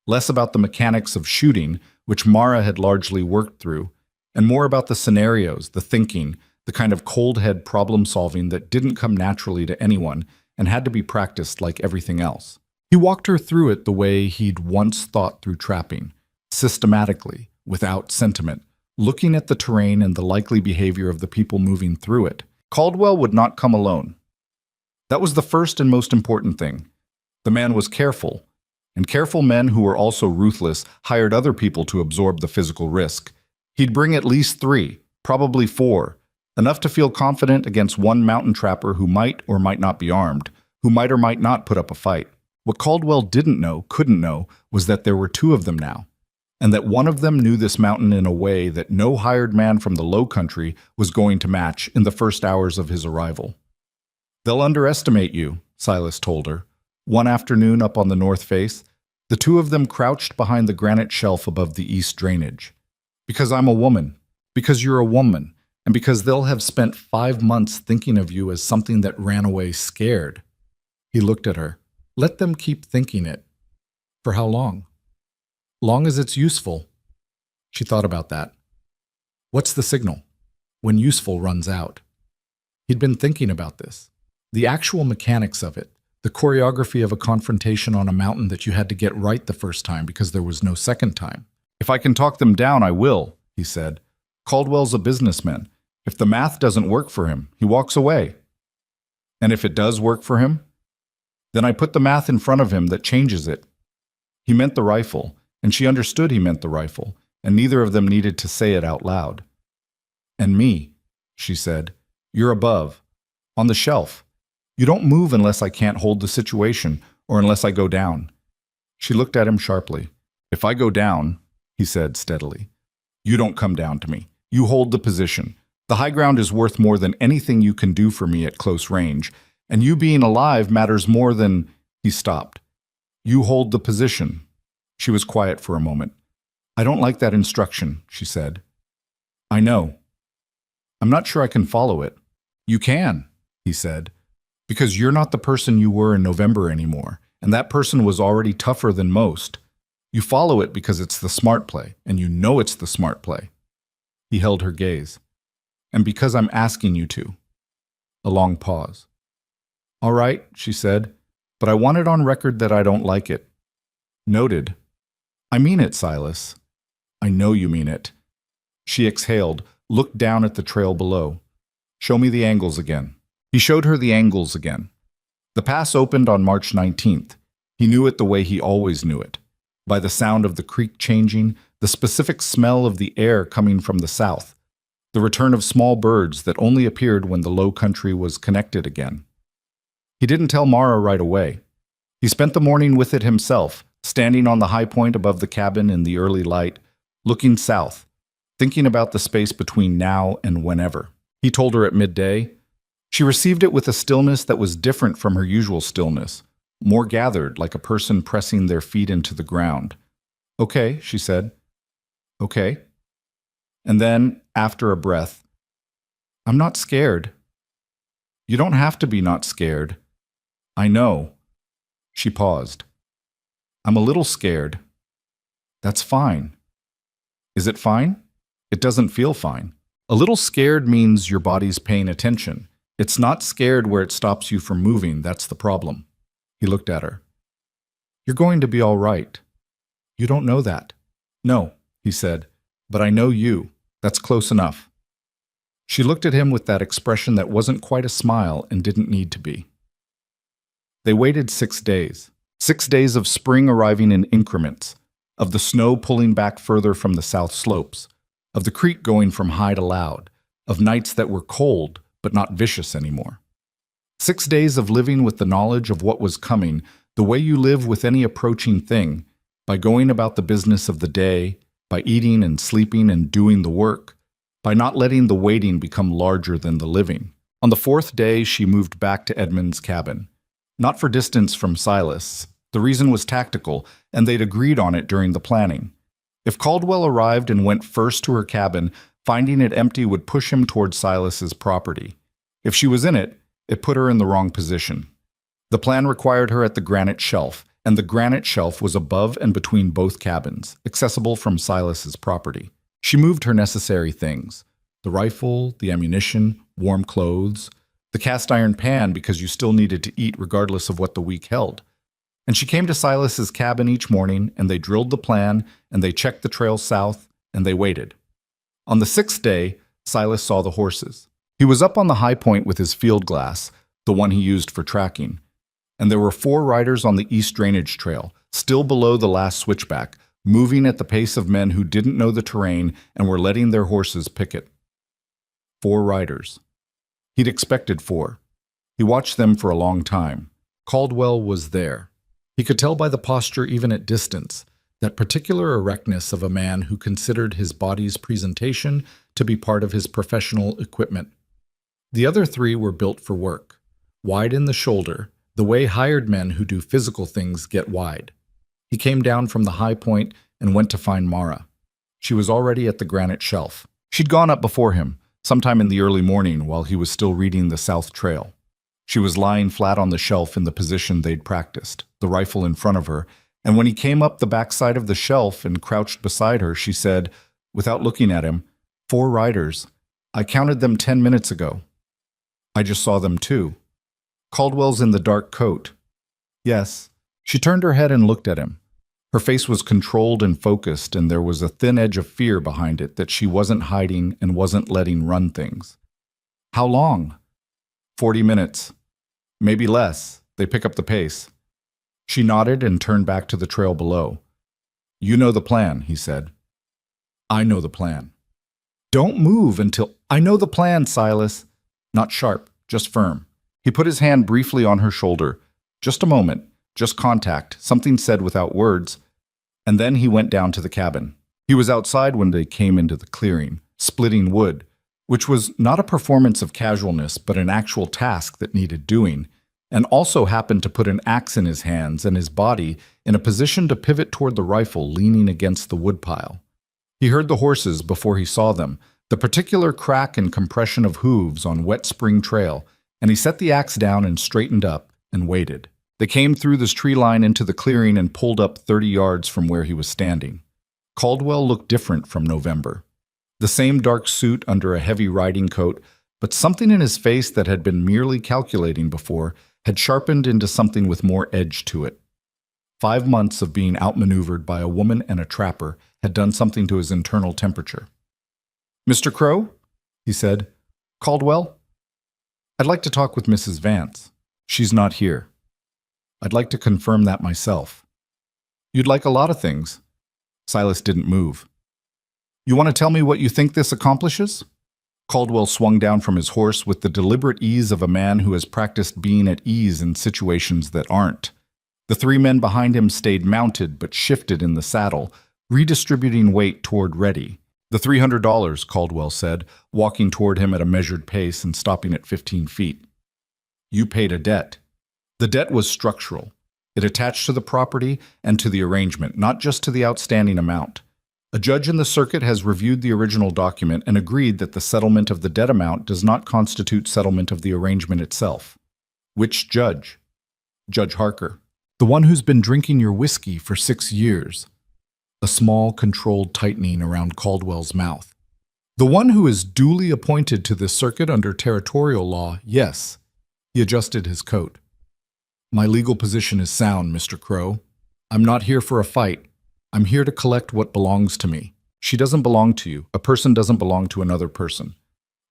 S1: Less about the mechanics of shooting, which Mara had largely worked through, and more about the scenarios, the thinking, the kind of cold-head problem-solving that didn't come naturally to anyone and had to be practiced like everything else. He walked her through it the way he'd once thought through trapping, systematically, without sentiment, looking at the terrain and the likely behavior of the people moving through it. Caldwell would not come alone. That was the first and most important thing. The man was careful, and careful men who were also ruthless hired other people to absorb the physical risk. He'd bring at least 3, probably 4, enough to feel confident against one mountain trapper who might or might not be armed, who might or might not put up a fight. What Caldwell didn't know, couldn't know, was that there were 2 of them now, and that one of them knew this mountain in a way that no hired man from the low country was going to match in the first hours of his arrival. They'll underestimate you, Silas told her. One afternoon up on the north face, The two of them crouched behind the granite shelf above the east drainage. Because I'm a woman, because you're a woman, and because they'll have spent 5 months thinking of you as something that ran away scared. He looked at her. Let them keep thinking it. For how long? Long as it's useful. She thought about that. What's the signal? When useful runs out. He'd been thinking about this. The actual mechanics of it. The choreography of a confrontation on a mountain that you had to get right the first time because there was no second time. If I can talk them down, I will, he said. Caldwell's a businessman. If the math doesn't work for him, he walks away. And if it does work for him, then I put the math in front of him that changes it. He meant the rifle, and she understood he meant the rifle, and neither of them needed to say it out loud. And me, she said, you're above, on the shelf. You don't move unless I can't hold the situation, or unless I go down. She looked at him sharply. If I go down, he said steadily, you don't come down to me. You hold the position. The high ground is worth more than anything you can do for me at close range, and you being alive matters more than... He stopped. You hold the position. She was quiet for a moment. I don't like that instruction, she said. I know. I'm not sure I can follow it. You can, he said. Because you're not the person you were in November anymore, and that person was already tougher than most. You follow it because it's the smart play, and you know it's the smart play. He held her gaze. And because I'm asking you to. A long pause. All right, she said, but I want it on record that I don't like it. Noted. I mean it, Silas. I know you mean it. She exhaled, looked down at the trail below. Show me the angles again. He showed her the angles again. The pass opened on March 19th. He knew it the way he always knew it. By the sound of the creek changing, the specific smell of the air coming from the south, the return of small birds that only appeared when the low country was connected again. He didn't tell Mara right away. He spent the morning with it himself, standing on the high point above the cabin in the early light, looking south, thinking about the space between now and whenever. He told her at midday. She received it with a stillness that was different from her usual stillness, more gathered, like a person pressing their feet into the ground. Okay, she said. Okay. And then, after a breath, I'm not scared. You don't have to be not scared. I know. She paused. I'm a little scared. That's fine. Is it fine? It doesn't feel fine. A little scared means your body's paying attention. It's not scared where it stops you from moving, that's the problem. He looked at her. You're going to be all right. You don't know that. No, he said, but I know you. That's close enough. She looked at him with that expression that wasn't quite a smile and didn't need to be. They waited 6 days. 6 days of spring arriving in increments, of the snow pulling back further from the south slopes, of the creek going from high to loud, of nights that were cold, but not vicious anymore. 6 days of living with the knowledge of what was coming, the way you live with any approaching thing, by going about the business of the day, by eating and sleeping and doing the work, by not letting the waiting become larger than the living. On the 4th day, she moved back to Edmund's cabin. Not for distance from Silas. The reason was tactical, and they'd agreed on it during the planning. If Caldwell arrived and went first to her cabin, finding it empty would push him toward Silas's property. If she was in it, it put her in the wrong position. The plan required her at the granite shelf, and the granite shelf was above and between both cabins, accessible from Silas's property. She moved her necessary things, the rifle, the ammunition, warm clothes, the cast iron pan because you still needed to eat regardless of what the week held. And she came to Silas's cabin each morning, and they drilled the plan, and they checked the trail south, and they waited. On the 6th day, Silas saw the horses. He was up on the high point with his field glass, the one he used for tracking, and there were 4 riders on the east drainage trail, still below the last switchback, moving at the pace of men who didn't know the terrain and were letting their horses picket. 4 riders. He'd expected 4. He watched them for a long time. Caldwell was there. He could tell by the posture even at distance, that particular erectness of a man who considered his body's presentation to be part of his professional equipment. The other 3 were built for work, wide in the shoulder, the way hired men who do physical things get wide. He came down from the high point and went to find Mara. She was already at the granite shelf. She'd gone up before him, sometime in the early morning while he was still reading the South Trail. She was lying flat on the shelf in the position they'd practiced, the rifle in front of her, and when he came up the backside of the shelf and crouched beside her, she said, without looking at him, 4 riders. I counted them 10 minutes ago. I just saw them too. Caldwell's in the dark coat. Yes. She turned her head and looked at him. Her face was controlled and focused, and there was a thin edge of fear behind it that she wasn't hiding and wasn't letting run things. How long? 40 minutes. Maybe less. They pick up the pace. She nodded and turned back to the trail below. You know the plan, he said. I know the plan. Don't move until... I know the plan, Silas. Not sharp, just firm. He put his hand briefly on her shoulder. Just a moment, just contact, something said without words, and then he went down to the cabin. He was outside when they came into the clearing, splitting wood, which was not a performance of casualness but an actual task that needed doing, and also happened to put an axe in his hands and his body in a position to pivot toward the rifle leaning against the woodpile. He heard the horses before he saw them, the particular crack and compression of hooves on wet spring trail, and he set the axe down and straightened up and waited. They came through this tree line into the clearing and pulled up 30 yards from where he was standing. Caldwell looked different from November. The same dark suit under a heavy riding coat, but something in his face that had been merely calculating before had sharpened into something with more edge to it. 5 months of being outmaneuvered by a woman and a trapper had done something to his internal temperature. Mr. Crow, he said. Caldwell? I'd like to talk with Mrs. Vance. She's not here. I'd like to confirm that myself. You'd like a lot of things. Silas didn't move. You want to tell me what you think this accomplishes? Caldwell swung down from his horse with the deliberate ease of a man who has practiced being at ease in situations that aren't. The 3 men behind him stayed mounted but shifted in the saddle, redistributing weight toward Reddy. The $300, Caldwell said, walking toward him at a measured pace and stopping at 15 feet. You paid a debt. The debt was structural. It attached to the property and to the arrangement, not just to the outstanding amount. A judge in the circuit has reviewed the original document and agreed that the settlement of the debt amount does not constitute settlement of the arrangement itself. Which judge? Judge Harker. The one who's been drinking your whiskey for 6 years. A small, controlled tightening around Caldwell's mouth. The one who is duly appointed to this circuit under territorial law, yes. He adjusted his coat. My legal position is sound, Mr. Crow. I'm not here for a fight. I'm here to collect what belongs to me. She doesn't belong to you. A person doesn't belong to another person.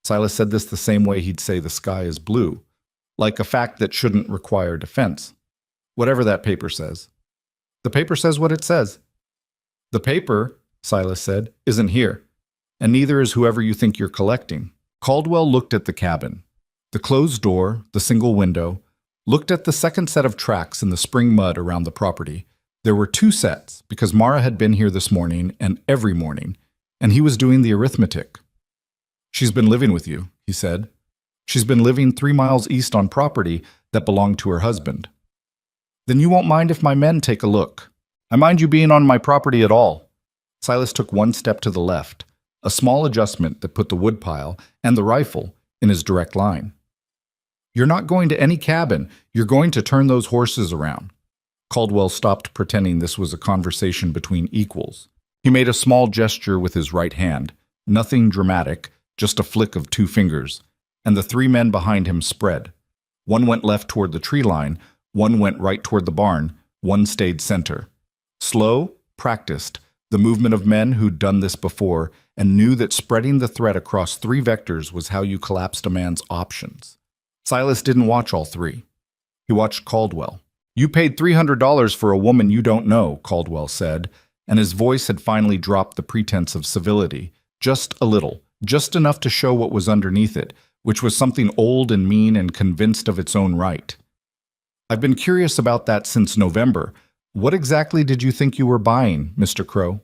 S1: Silas said this the same way he'd say the sky is blue, like a fact that shouldn't require defense. Whatever that paper says. The paper says what it says. The paper, Silas said, isn't here, and neither is whoever you think you're collecting. Caldwell looked at the cabin. The closed door, the single window, looked at the second set of tracks in the spring mud around the property. There were 2 sets, because Mara had been here this morning and every morning, and he was doing the arithmetic. She's been living with you, he said. She's been living 3 miles east on property that belonged to her husband. Then you won't mind if my men take a look. I mind you being on my property at all. Silas took 1 step to the left, a small adjustment that put the woodpile and the rifle in his direct line. You're not going to any cabin. You're going to turn those horses around. Caldwell stopped pretending this was a conversation between equals. He made a small gesture with his right hand, nothing dramatic, just a flick of 2 fingers, and the 3 men behind him spread. 1 went left toward the tree line, 1 went right toward the barn, 1 stayed center. Slow, practiced, the movement of men who'd done this before and knew that spreading the threat across 3 vectors was how you collapsed a man's options. Silas didn't watch all 3. He watched Caldwell. You paid $300 for a woman you don't know, Caldwell said, and his voice had finally dropped the pretense of civility, just a little, just enough to show what was underneath it, which was something old and mean and convinced of its own right. I've been curious about that since November. What exactly did you think you were buying, Mr. Crow?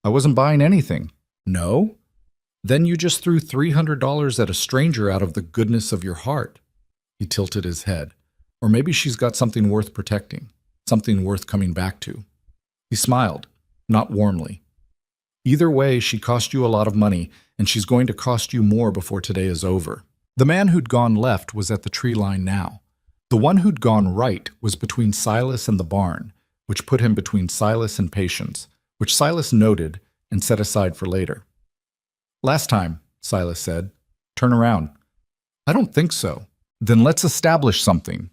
S1: I wasn't buying anything. No? Then you just threw $300 at a stranger out of the goodness of your heart. He tilted his head. Or maybe she's got something worth protecting, something worth coming back to. He smiled, not warmly. Either way, she cost you a lot of money, and she's going to cost you more before today is over. The man who'd gone left was at the tree line now. The one who'd gone right was between Silas and the barn, which put him between Silas and Patience, which Silas noted and set aside for later. Last time, Silas said. Turn around. I don't think so. Then let's establish something.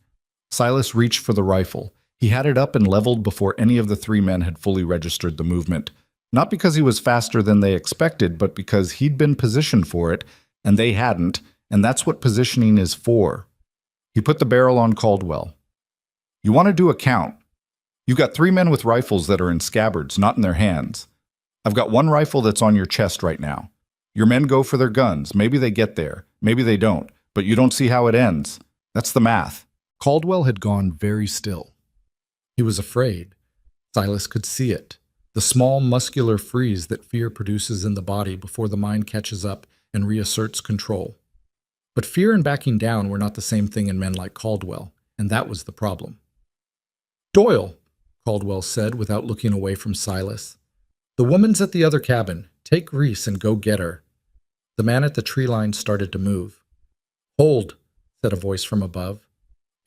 S1: Silas reached for the rifle. He had it up and leveled before any of the three men had fully registered the movement. Not because he was faster than they expected, but because he'd been positioned for it, and they hadn't, and that's what positioning is for. He put the barrel on Caldwell. You want to do a count. You've got three men with rifles that are in scabbards, not in their hands. I've got one rifle that's on your chest right now. Your men go for their guns. Maybe they get there. Maybe they don't. But you don't see how it ends. That's the math. Caldwell had gone very still. He was afraid. Silas could see it. The small muscular freeze that fear produces in the body before the mind catches up and reasserts control. But fear and backing down were not the same thing in men like Caldwell, and that was the problem. Doyle, Caldwell said without looking away from Silas. The woman's at the other cabin. Take Reese and go get her. The man at the tree line started to move. Hold, said a voice from above.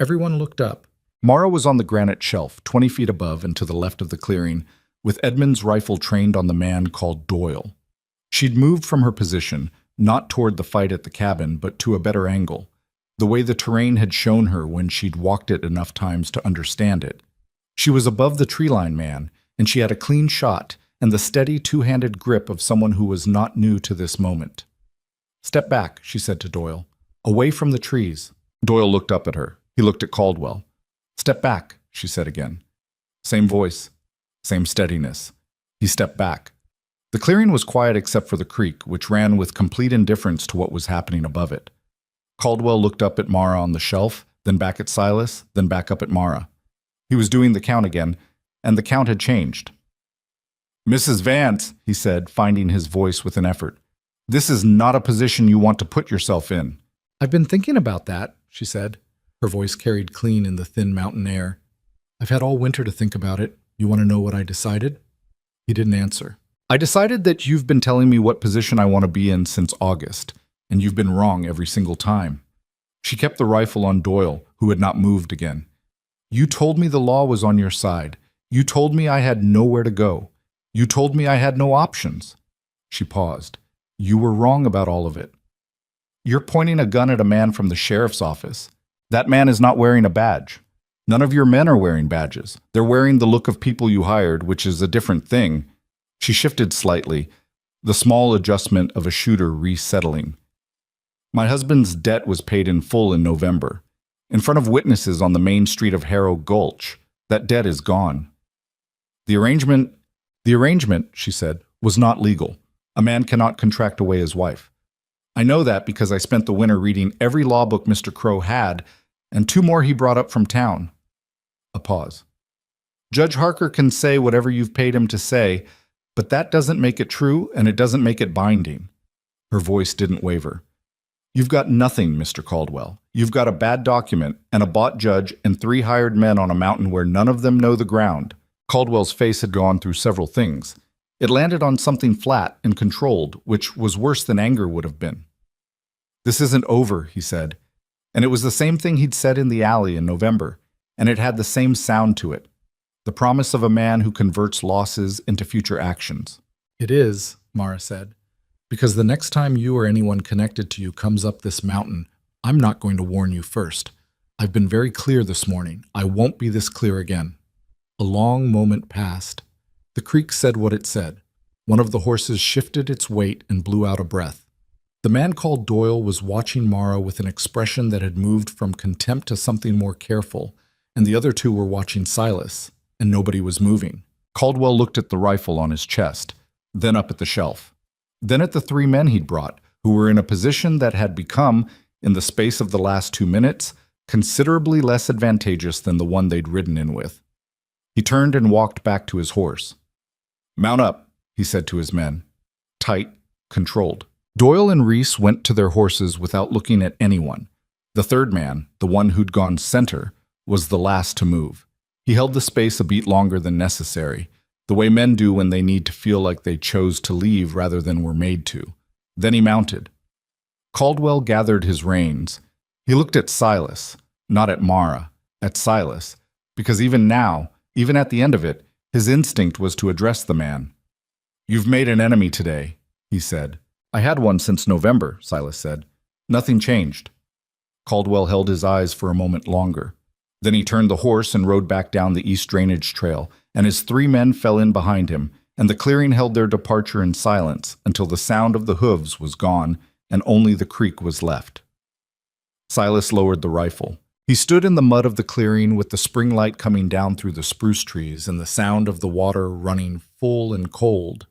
S1: Everyone looked up. Mara was on the granite shelf, 20 feet above and to the left of the clearing, with Edmund's rifle trained on the man called Doyle. She'd moved from her position, not toward the fight at the cabin, but to a better angle, the way the terrain had shown her when she'd walked it enough times to understand it. She was above the tree line man, and she had a clean shot and the steady two-handed grip of someone who was not new to this moment. Step back, she said to Doyle. Away from the trees. Doyle looked up at her. He looked at Caldwell. Step back, she said again. Same voice, same steadiness. He stepped back. The clearing was quiet except for the creek, which ran with complete indifference to what was happening above it. Caldwell looked up at Mara on the shelf, then back at Silas, then back up at Mara. He was doing the count again, and the count had changed. Mrs. Vance, he said, finding his voice with an effort, this is not a position you want to put yourself in. I've been thinking about that, she said. Her voice carried clean in the thin mountain air. I've had all winter to think about it. You want to know what I decided? He didn't answer. I decided that you've been telling me what position I want to be in since August, and you've been wrong every single time. She kept the rifle on Doyle, who had not moved again. You told me the law was on your side. You told me I had nowhere to go. You told me I had no options. She paused. You were wrong about all of it. You're pointing a gun at a man from the sheriff's office. That man is not wearing a badge. None of your men are wearing badges. They're wearing the look of people you hired, which is a different thing. She shifted slightly, the small adjustment of a shooter resettling. My husband's debt was paid in full in November. In front of witnesses on the main street of Harrow Gulch. That debt is gone. The arrangement, she said, was not legal. A man cannot contract away his wife. I know that because I spent the winter reading every law book Mr. Crow had, and 2 more he brought up from town. A pause. Judge Harker can say whatever you've paid him to say, but that doesn't make it true, and it doesn't make it binding. Her voice didn't waver. You've got nothing, Mr. Caldwell. You've got a bad document, and a bought judge, and 3 hired men on a mountain where none of them know the ground. Caldwell's face had gone through several things. It landed on something flat and controlled, which was worse than anger would have been. This isn't over, he said. And it was the same thing he'd said in the alley in November, and it had the same sound to it. The promise of a man who converts losses into future actions. It is, Mara said, because the next time you or anyone connected to you comes up this mountain, I'm not going to warn you first. I've been very clear this morning. I won't be this clear again. A long moment passed. The creek said what it said. One of the horses shifted its weight and blew out a breath. The man called Doyle was watching Mara with an expression that had moved from contempt to something more careful, and the other 2 were watching Silas, and nobody was moving. Caldwell looked at the rifle on his chest, then up at the shelf, then at the 3 men he'd brought, who were in a position that had become, in the space of the last 2 minutes, considerably less advantageous than the one they'd ridden in with. He turned and walked back to his horse. Mount up, he said to his men. Tight, controlled. Doyle and Reese went to their horses without looking at anyone. The 3rd man, the one who'd gone center, was the last to move. He held the space a beat longer than necessary, the way men do when they need to feel like they chose to leave rather than were made to. Then he mounted. Caldwell gathered his reins. He looked at Silas, not at Mara, at Silas, because even now, even at the end of it, his instinct was to address the man. "You've made an enemy today," he said. "I had one since November," Silas said. "Nothing changed." Caldwell held his eyes for a moment longer. Then he turned the horse and rode back down the east drainage trail, and his 3 men fell in behind him, and the clearing held their departure in silence until the sound of the hooves was gone and only the creek was left. Silas lowered the rifle. He stood in the mud of the clearing with the spring light coming down through the spruce trees and the sound of the water running full and cold,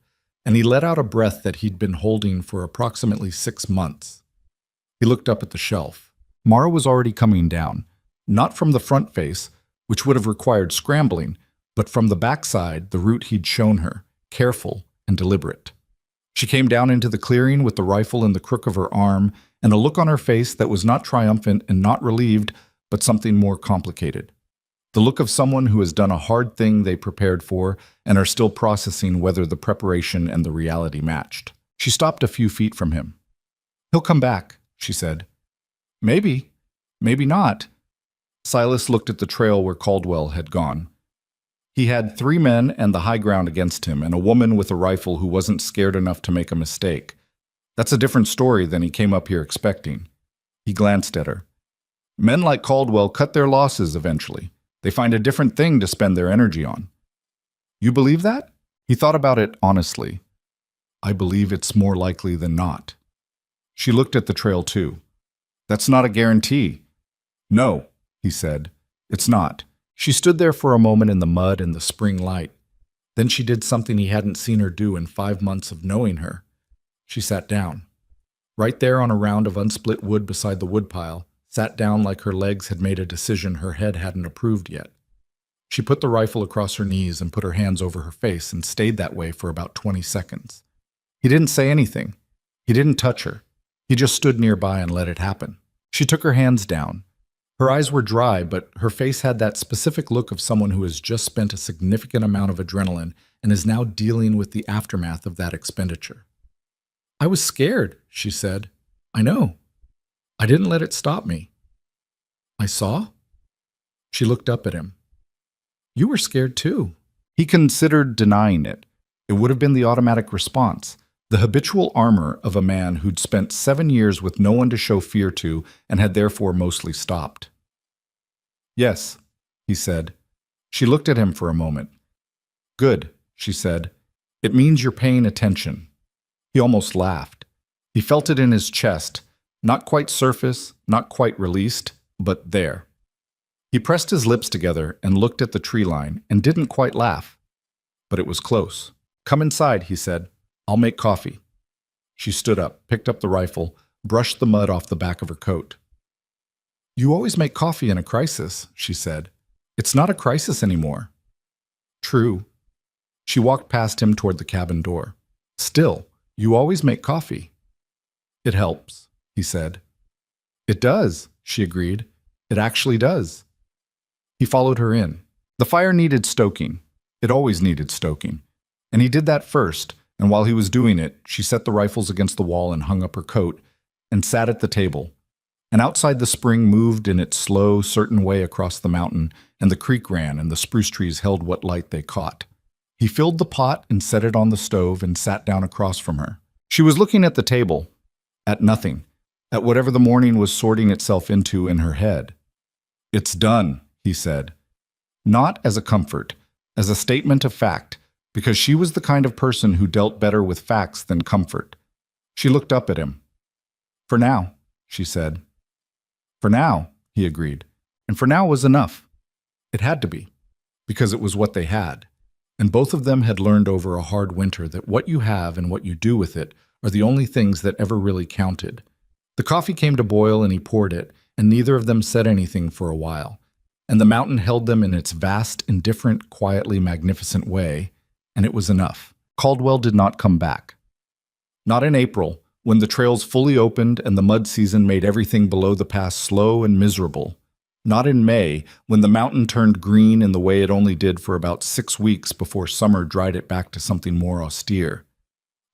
S1: and he let out a breath that he'd been holding for approximately 6 months. He looked up at the shelf. Mara was already coming down, not from the front face, which would have required scrambling, but from the backside, the route he'd shown her, careful and deliberate. She came down into the clearing with the rifle in the crook of her arm and a look on her face that was not triumphant and not relieved, but something more complicated. The look of someone who has done a hard thing they prepared for and are still processing whether the preparation and the reality matched. She stopped a few feet from him. "He'll come back," she said. "Maybe. Maybe not." Silas looked at the trail where Caldwell had gone. He had 3 men and the high ground against him, and a woman with a rifle who wasn't scared enough to make a mistake. That's a different story than he came up here expecting. He glanced at her. Men like Caldwell cut their losses eventually. They find a different thing to spend their energy on. "You believe that?" He thought about it honestly. "I believe it's more likely than not." She looked at the trail too. "That's not a guarantee." "No," he said. "It's not." She stood there for a moment in the mud and the spring light. Then she did something he hadn't seen her do in 5 months of knowing her. She sat down. Right there on a round of unsplit wood beside the woodpile, sat down like her legs had made a decision her head hadn't approved yet. She put the rifle across her knees and put her hands over her face and stayed that way for about 20 seconds. He didn't say anything. He didn't touch her. He just stood nearby and let it happen. She took her hands down. Her eyes were dry, but her face had that specific look of someone who has just spent a significant amount of adrenaline and is now dealing with the aftermath of that expenditure. "I was scared," she said. "I know. I didn't let it stop me." "I saw?" She looked up at him. "You were scared too." He considered denying it. It would have been the automatic response, the habitual armor of a man who'd spent 7 years with no one to show fear to and had therefore mostly stopped. "Yes," he said. She looked at him for a moment. "Good," she said. "It means you're paying attention." He almost laughed. He felt it in his chest, not quite surface, not quite released, but there. He pressed his lips together and looked at the tree line and didn't quite laugh. But it was close. "Come inside," he said. "I'll make coffee." She stood up, picked up the rifle, brushed the mud off the back of her coat. "You always make coffee in a crisis," she said. "It's not a crisis anymore." "True." She walked past him toward the cabin door. "Still, you always make coffee." "It helps," he said. "It does," she agreed. "It actually does." He followed her in. The fire needed stoking. It always needed stoking. And he did that first, and while he was doing it, she set the rifles against the wall and hung up her coat, and sat at the table. And outside the spring moved in its slow, certain way across the mountain, and the creek ran, and the spruce trees held what light they caught. He filled the pot and set it on the stove and sat down across from her. She was looking at the table, at nothing, at whatever the morning was sorting itself into in her head. "It's done," he said. Not as a comfort, as a statement of fact, because she was the kind of person who dealt better with facts than comfort. She looked up at him. "For now," she said. "For now," he agreed. And for now was enough. It had to be, because it was what they had. And both of them had learned over a hard winter that what you have and what you do with it are the only things that ever really counted. The coffee came to boil and he poured it, and neither of them said anything for a while. And the mountain held them in its vast, indifferent, quietly magnificent way, and it was enough. Caldwell did not come back. Not in April, when the trails fully opened and the mud season made everything below the pass slow and miserable. Not in May, when the mountain turned green in the way it only did for about 6 weeks before summer dried it back to something more austere.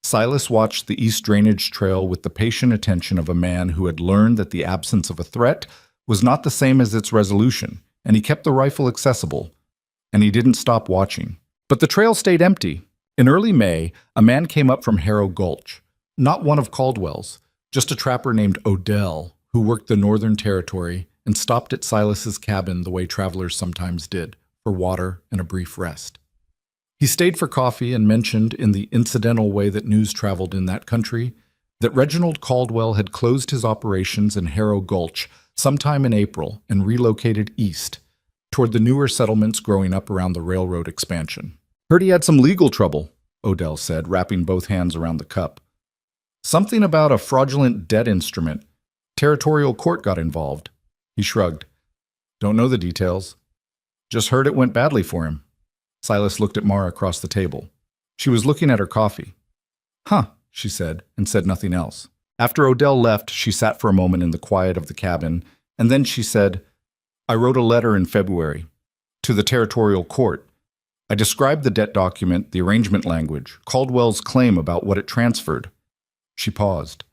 S1: Silas watched the East Drainage Trail with the patient attention of a man who had learned that the absence of a threat was not the same as its resolution, and he kept the rifle accessible, and he didn't stop watching. But the trail stayed empty. In early May, a man came up from Harrow Gulch, not one of Caldwell's, just a trapper named Odell, who worked the Northern Territory and stopped at Silas's cabin the way travelers sometimes did, for water and a brief rest. He stayed for coffee and mentioned, in the incidental way that news traveled in that country, that Reginald Caldwell had closed his operations in Harrow Gulch sometime in April and relocated east, toward the newer settlements growing up around the railroad expansion. "Heard he had some legal trouble," Odell said, wrapping both hands around the cup. "Something about a fraudulent debt instrument. Territorial court got involved." He shrugged. "Don't know the details. Just heard it went badly for him." Silas looked at Mara across the table. She was looking at her coffee. "Huh," she said, and said nothing else. After Odell left, she sat for a moment in the quiet of the cabin, and then she said, "I wrote a letter in February to the Territorial Court. I described the debt document, the arrangement language, Caldwell's claim about what it transferred." She paused.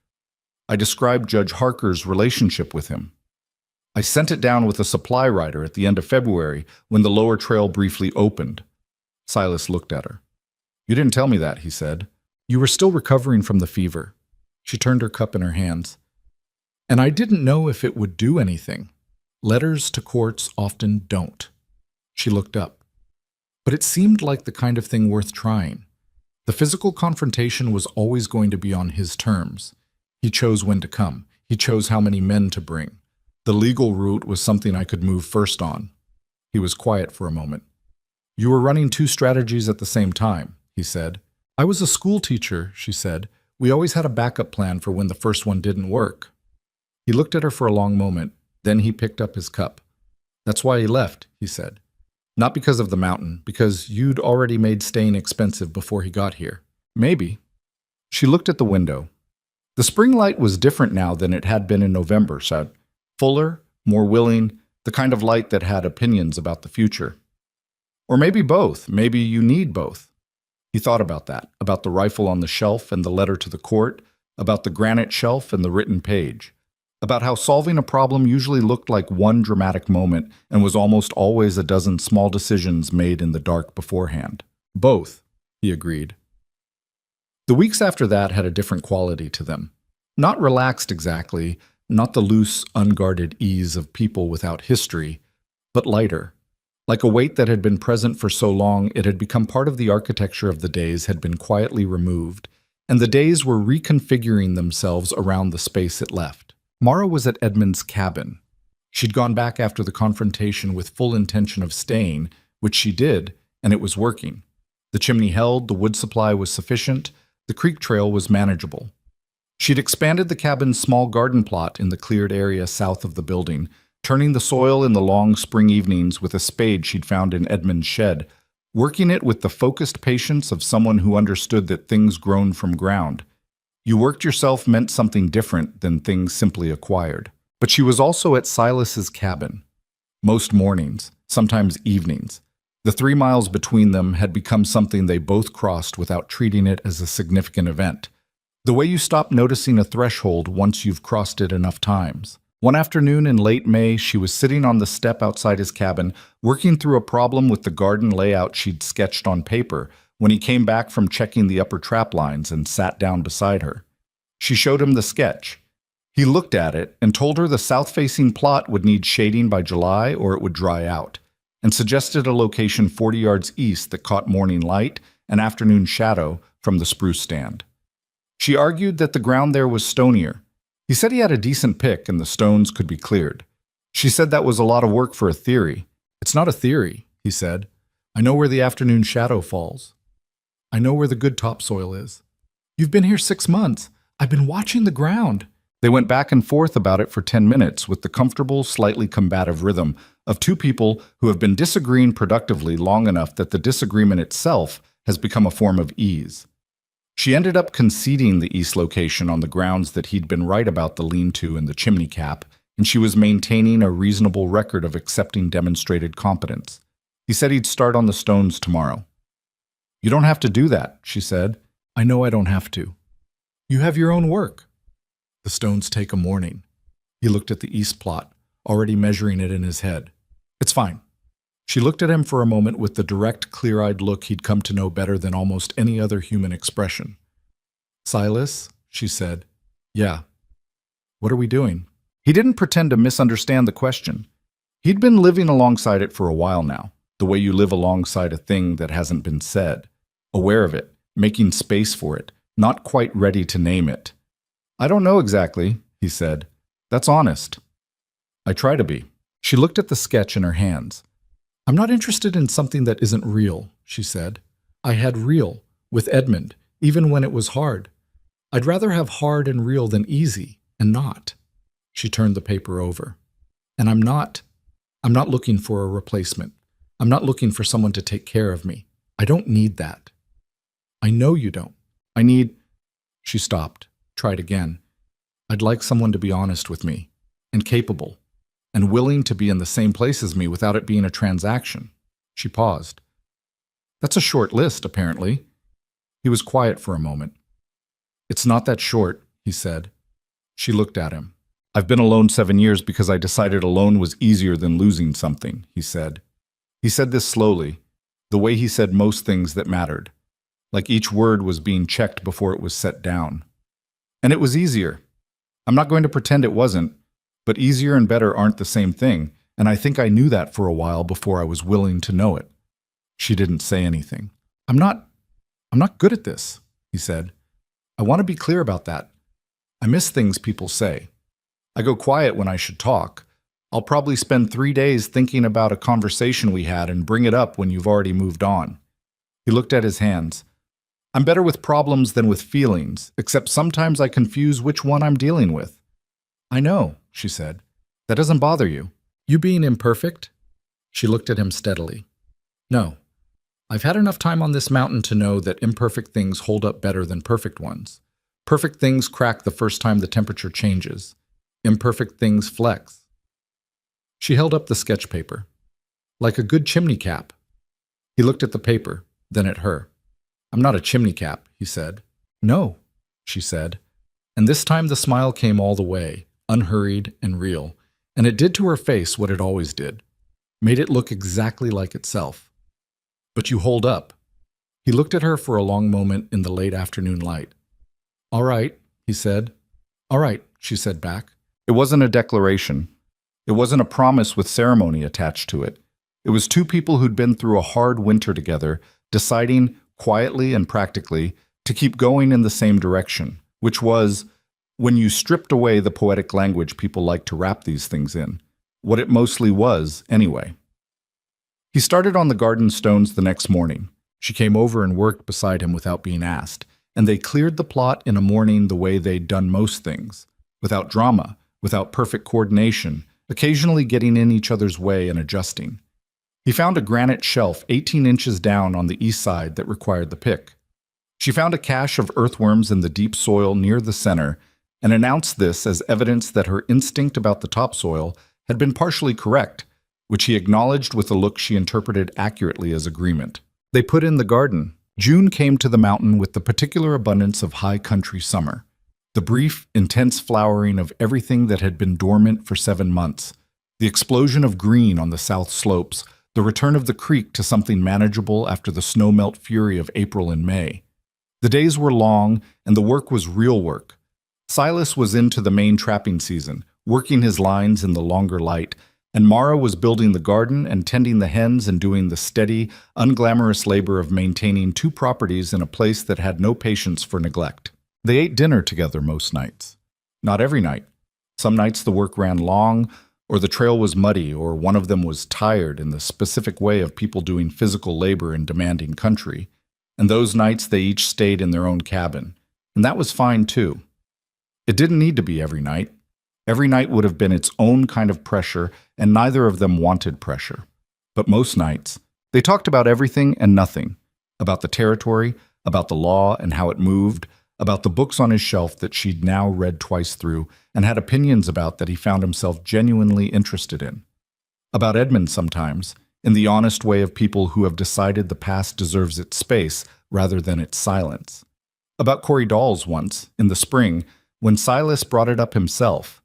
S1: "I described Judge Harker's relationship with him. I sent it down with a supply rider at the end of February when the lower trail briefly opened." Silas looked at her. "You didn't tell me that," he said. "You were still recovering from the fever." She turned her cup in her hands. "And I didn't know if it would do anything. Letters to courts often don't." She looked up. But it seemed like the kind of thing worth trying. The physical confrontation was always going to be on his terms. He chose when to come. He chose how many men to bring. The legal route was something I could move first on. He was quiet for a moment. "You were running two strategies at the same time," he said. "I was a school teacher," she said. "We always had a backup plan for when the first one didn't work." He looked at her for a long moment. Then he picked up his cup. "That's why he left," he said. "Not because of the mountain, because you'd already made staying expensive before he got here." "Maybe." She looked at the window. The spring light was different now than it had been in November, said. Fuller, more willing, the kind of light that had opinions about the future. Or maybe both. Maybe you need both. He thought about that, about the rifle on the shelf and the letter to the court, about the granite shelf and the written page, about how solving a problem usually looked like one dramatic moment and was almost always a dozen small decisions made in the dark beforehand. "Both," he agreed. The weeks after that had a different quality to them. Not relaxed exactly, not the loose, unguarded ease of people without history, but lighter. Like a weight that had been present for so long it had become part of the architecture of the days had been quietly removed, and the days were reconfiguring themselves around the space it left. Mara was at Edmund's cabin. She'd gone back after the confrontation with full intention of staying, which she did, and it was working. The chimney held, the wood supply was sufficient, the creek trail was manageable. She'd expanded the cabin's small garden plot in the cleared area south of the building, turning the soil in the long spring evenings with a spade she'd found in Edmund's shed, working it with the focused patience of someone who understood that things grown from ground. You worked yourself meant something different than things simply acquired. But she was also at Silas's cabin. Most mornings, sometimes evenings. The 3 miles between them had become something they both crossed without treating it as a significant event. The way you stop noticing a threshold once you've crossed it enough times. One afternoon in late May, she was sitting on the step outside his cabin, working through a problem with the garden layout she'd sketched on paper, when he came back from checking the upper trap lines and sat down beside her. She showed him the sketch. He looked at it and told her the south-facing plot would need shading by July or it would dry out, and suggested a location 40 yards east that caught morning light and afternoon shadow from the spruce stand. She argued that the ground there was stonier. He said he had a decent pick and the stones could be cleared. She said that was a lot of work for a theory. "It's not a theory," he said. "I know where the afternoon shadow falls. I know where the good topsoil is. You've been here 6 months. I've been watching the ground." They went back and forth about it for 10 minutes with the comfortable, slightly combative rhythm of two people who have been disagreeing productively long enough that the disagreement itself has become a form of ease. She ended up conceding the east location on the grounds that he'd been right about the lean-to and the chimney cap, and she was maintaining a reasonable record of accepting demonstrated competence. He said he'd start on the stones tomorrow. "You don't have to do that," she said. "I know I don't have to. You have your own work." "The stones take a morning." He looked at the east plot, already measuring it in his head. "It's fine." She looked at him for a moment with the direct, clear-eyed look he'd come to know better than almost any other human expression. "Silas," she said. "Yeah." "What are we doing?" He didn't pretend to misunderstand the question. He'd been living alongside it for a while now, the way you live alongside a thing that hasn't been said, aware of it, making space for it, not quite ready to name it. "I don't know exactly," he said. "That's honest." "I try to be." She looked at the sketch in her hands. "I'm not interested in something that isn't real," she said. "I had real, with Edmund, even when it was hard. I'd rather have hard and real than easy and not." She turned the paper over. "And I'm not looking for a replacement. I'm not looking for someone to take care of me. I don't need that." "I know you don't. I need—" She stopped, tried again. "I'd like someone to be honest with me, and capable, and willing to be in the same place as me without it being a transaction." She paused. "That's a short list, apparently." He was quiet for a moment. "It's not that short," he said. She looked at him. "I've been alone 7 years because I decided alone was easier than losing something," he said. He said this slowly, the way he said most things that mattered, like each word was being checked before it was set down. "And it was easier. I'm not going to pretend it wasn't, but easier and better aren't the same thing, and I think I knew that for a while before I was willing to know it." She didn't say anything. I'm not good at this," he said. "I want to be clear about that. I miss things people say. I go quiet when I should talk. I'll probably spend 3 days thinking about a conversation we had and bring it up when you've already moved on." He looked at his hands. "I'm better with problems than with feelings, except sometimes I confuse which one I'm dealing with." "I know," she said. "That doesn't bother you. You being imperfect?" She looked at him steadily. "No. I've had enough time on this mountain to know that imperfect things hold up better than perfect ones. Perfect things crack the first time the temperature changes. Imperfect things flex." She held up the sketch paper. "Like a good chimney cap." He looked at the paper, then at her. "I'm not a chimney cap," he said. "No," she said. And this time the smile came all the way, unhurried and real, and it did to her face what it always did, made it look exactly like itself. "But you hold up." He looked at her for a long moment in the late afternoon light. "All right," he said. "All right," she said back. It wasn't a declaration. It wasn't a promise with ceremony attached to it. It was two people who'd been through a hard winter together, deciding, quietly and practically, to keep going in the same direction, which was, when you stripped away the poetic language people like to wrap these things in, what it mostly was, anyway. He started on the garden stones the next morning. She came over and worked beside him without being asked, and they cleared the plot in a morning the way they'd done most things, without drama, without perfect coordination, occasionally getting in each other's way and adjusting. He found a granite shelf 18 inches down on the east side that required the pick. She found a cache of earthworms in the deep soil near the center and announced this as evidence that her instinct about the topsoil had been partially correct, which he acknowledged with a look she interpreted accurately as agreement. They put in the garden. June came to the mountain with the particular abundance of high country summer, the brief, intense flowering of everything that had been dormant for 7 months, the explosion of green on the south slopes, the return of the creek to something manageable after the snowmelt fury of April and May. The days were long, and the work was real work. Silas was into the main trapping season, working his lines in the longer light, and Mara was building the garden and tending the hens and doing the steady, unglamorous labor of maintaining 2 properties in a place that had no patience for neglect. They ate dinner together most nights. Not every night. Some nights the work ran long, or the trail was muddy, or one of them was tired in the specific way of people doing physical labor in demanding country, and those nights they each stayed in their own cabin, and that was fine too. It didn't need to be every night. Every night would have been its own kind of pressure, and neither of them wanted pressure. But most nights, they talked about everything and nothing, about the territory, about the law and how it moved, about the books on his shelf that she'd now read twice through and had opinions about that he found himself genuinely interested in. About Edmund sometimes, in the honest way of people who have decided the past deserves its space rather than its silence. About Corey Dawes once, in the spring, when Silas brought it up himself.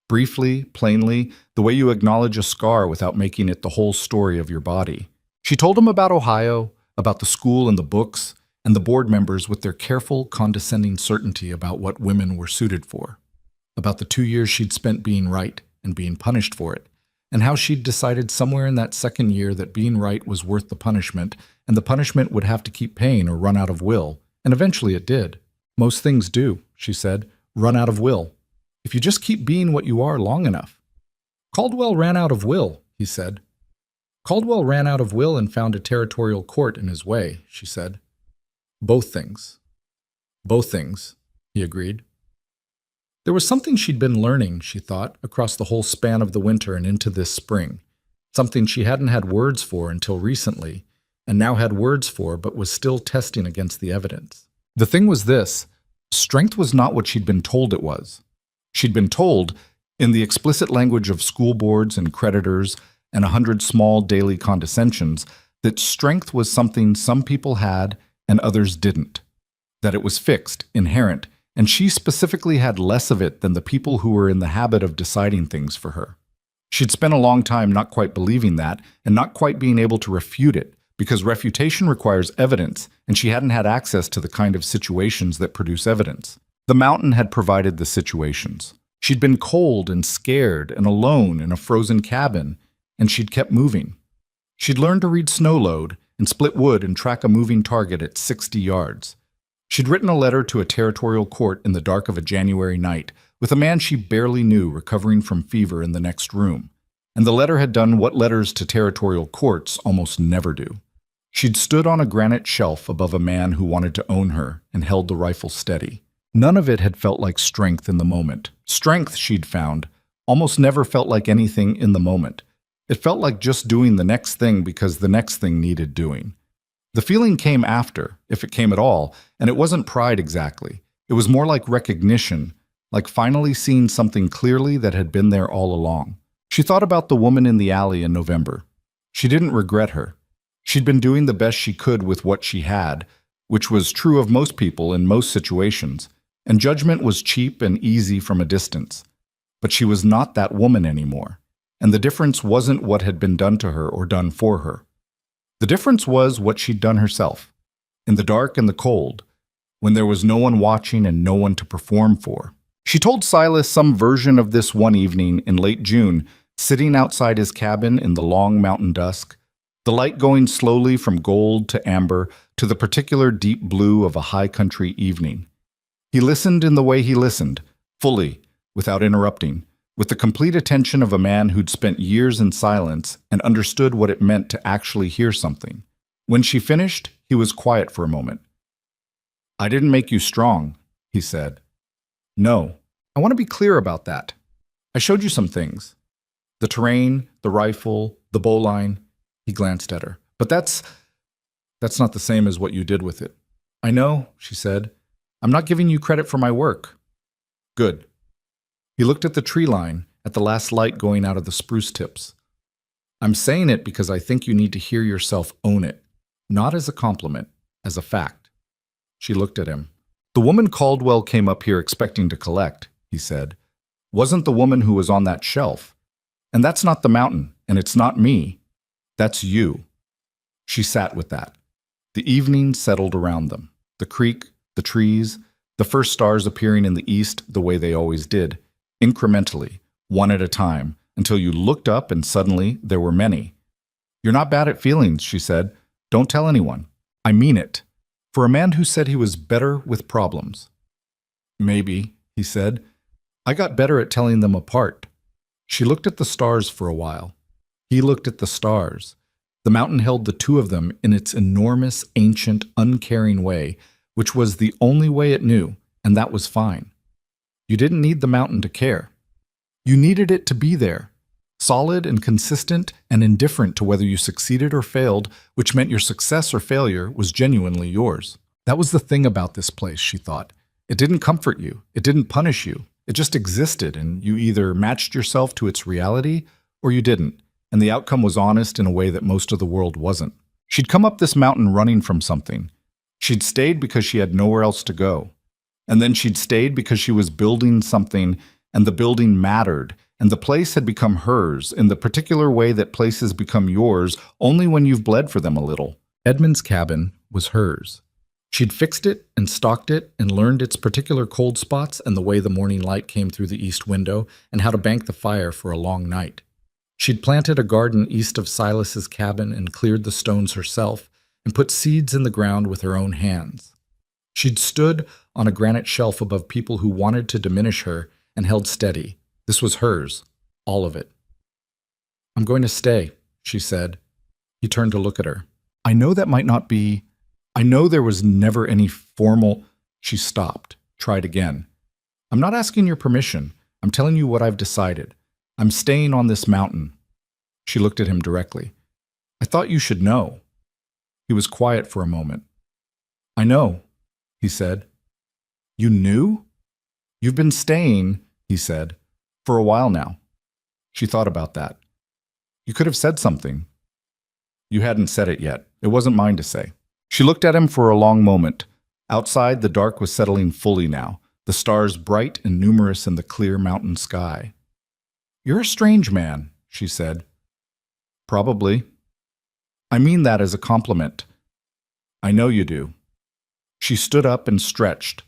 S1: Briefly, plainly, the way you acknowledge a scar without making it the whole story of your body. She told him about Ohio, about the school and the books, and the board members with their careful, condescending certainty about what women were suited for. About the 2 years she'd spent being right and being punished for it, and how she'd decided somewhere in that second year that being right was worth the punishment, and the punishment would have to keep paying or run out of will, and eventually it did. Most things do, she said, run out of will. If you just keep being what you are long enough. Caldwell ran out of will, he said. Caldwell ran out of will and found a territorial court in his way, she said. Both things. Both things, he agreed. There was something she'd been learning, she thought, across the whole span of the winter and into this spring. Something she hadn't had words for until recently, and now had words for but was still testing against the evidence. The thing was this: strength was not what she'd been told it was. She'd been told, in the explicit language of school boards and creditors and 100 small daily condescensions, that strength was something some people had and others didn't. That it was fixed, inherent, and she specifically had less of it than the people who were in the habit of deciding things for her. She'd spent a long time not quite believing that and not quite being able to refute it, because refutation requires evidence, and she hadn't had access to the kind of situations that produce evidence. The mountain had provided the situations. She'd been cold and scared and alone in a frozen cabin, and she'd kept moving. She'd learned to read snow load and split wood and track a moving target at 60 yards. She'd written a letter to a territorial court in the dark of a January night, with a man she barely knew recovering from fever in the next room, and the letter had done what letters to territorial courts almost never do. She'd stood on a granite shelf above a man who wanted to own her and held the rifle steady. None of it had felt like strength in the moment. Strength, she'd found, almost never felt like anything in the moment. It felt like just doing the next thing because the next thing needed doing. The feeling came after, if it came at all, and it wasn't pride exactly. It was more like recognition, like finally seeing something clearly that had been there all along. She thought about the woman in the alley in November. She didn't regret her. She'd been doing the best she could with what she had, which was true of most people in most situations, and judgment was cheap and easy from a distance. But she was not that woman anymore, and the difference wasn't what had been done to her or done for her. The difference was what she'd done herself, in the dark and the cold, when there was no one watching and no one to perform for. She told Silas some version of this one evening in late June, sitting outside his cabin in the long mountain dusk, the light going slowly from gold to amber to the particular deep blue of a high country evening. He listened in the way he listened, fully, without interrupting, with the complete attention of a man who'd spent years in silence and understood what it meant to actually hear something. When she finished, he was quiet for a moment. "I didn't make you strong," he said. "No, I want to be clear about that. I showed you some things. The terrain, the rifle, the bowline." He glanced at her. "But that's not the same as what you did with it." "I know," she said. "I'm not giving you credit for my work." "Good." He looked at the tree line, at the last light going out of the spruce tips. "I'm saying it because I think you need to hear yourself own it, not as a compliment, as a fact." She looked at him. "The woman Caldwell came up here expecting to collect," he said, "wasn't the woman who was on that shelf. And that's not the mountain, and it's not me. That's you." She sat with that. The evening settled around them. The creek, the trees, the first stars appearing in the east the way they always did, incrementally, one at a time, until you looked up and suddenly there were many. "You're not bad at feelings," she said. "Don't tell anyone. I mean it." For a man who said he was better with problems. "Maybe," he said. "I got better at telling them apart." She looked at the stars for a while. He looked at the stars. The mountain held the two of them in its enormous, ancient, uncaring way, which was the only way it knew, and that was fine. You didn't need the mountain to care. You needed it to be there, solid and consistent and indifferent to whether you succeeded or failed, which meant your success or failure was genuinely yours. That was the thing about this place, she thought. It didn't comfort you. It didn't punish you. It just existed, and you either matched yourself to its reality or you didn't, and the outcome was honest in a way that most of the world wasn't. She'd come up this mountain running from something. She'd stayed because she had nowhere else to go. And then she'd stayed because she was building something, and the building mattered, and the place had become hers in the particular way that places become yours only when you've bled for them a little. Edmund's cabin was hers. She'd fixed it and stocked it and learned its particular cold spots and the way the morning light came through the east window and how to bank the fire for a long night. She'd planted a garden east of Silas's cabin and cleared the stones herself and put seeds in the ground with her own hands. She'd stood on a granite shelf above people who wanted to diminish her and held steady. This was hers, all of it. "I'm going to stay," she said. He turned to look at her. "I know that might not be... I know there was never any formal..." She stopped, tried again. "I'm not asking your permission. I'm telling you what I've decided. I'm staying on this mountain." She looked at him directly. "I thought you should know." He was quiet for a moment. "I know," he said. "You knew?" "You've been staying," he said, "for a while now." She thought about that. "You could have said something." "You hadn't said it yet. It wasn't mine to say." She looked at him for a long moment. Outside, the dark was settling fully now, the stars bright and numerous in the clear mountain sky. "You're a strange man," she said. "Probably. I mean that as a compliment." "I know you do." She stood up and stretched,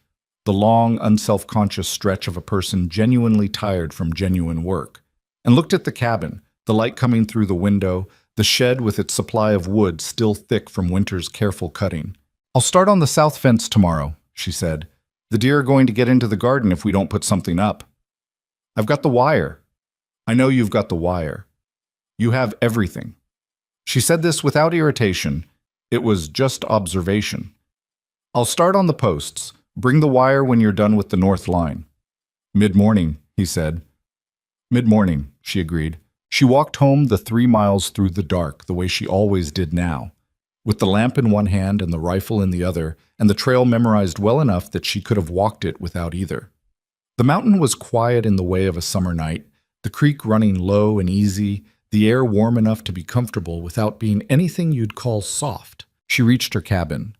S1: the long, unself-conscious stretch of a person genuinely tired from genuine work, and looked at the cabin, the light coming through the window, the shed with its supply of wood still thick from winter's careful cutting. "I'll start on the south fence tomorrow," she said. "The deer are going to get into the garden if we don't put something up. I've got the wire." "I know you've got the wire. You have everything." She said this without irritation. It was just observation. "I'll start on the posts. Bring the wire when you're done with the north line." "Mid-morning," he said. "Mid-morning," she agreed. She walked home the 3 miles through the dark the way she always did now, with the lamp in one hand and the rifle in the other, and the trail memorized well enough that she could have walked it without either. The mountain was quiet in the way of a summer night, the creek running low and easy, the air warm enough to be comfortable without being anything you'd call soft. She reached her cabin,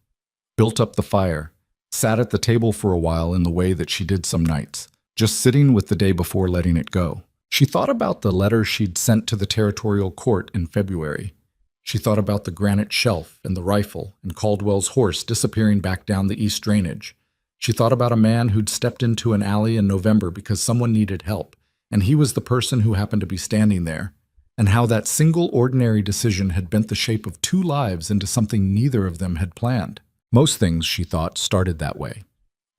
S1: built up the fire, sat at the table for a while in the way that she did some nights, just sitting with the day before letting it go. She thought about the letter she'd sent to the territorial court in February. She thought about the granite shelf and the rifle and Caldwell's horse disappearing back down the east drainage. She thought about a man who'd stepped into an alley in November because someone needed help, and he was the person who happened to be standing there, and how that single ordinary decision had bent the shape of 2 lives into something neither of them had planned. Most things, she thought, started that way.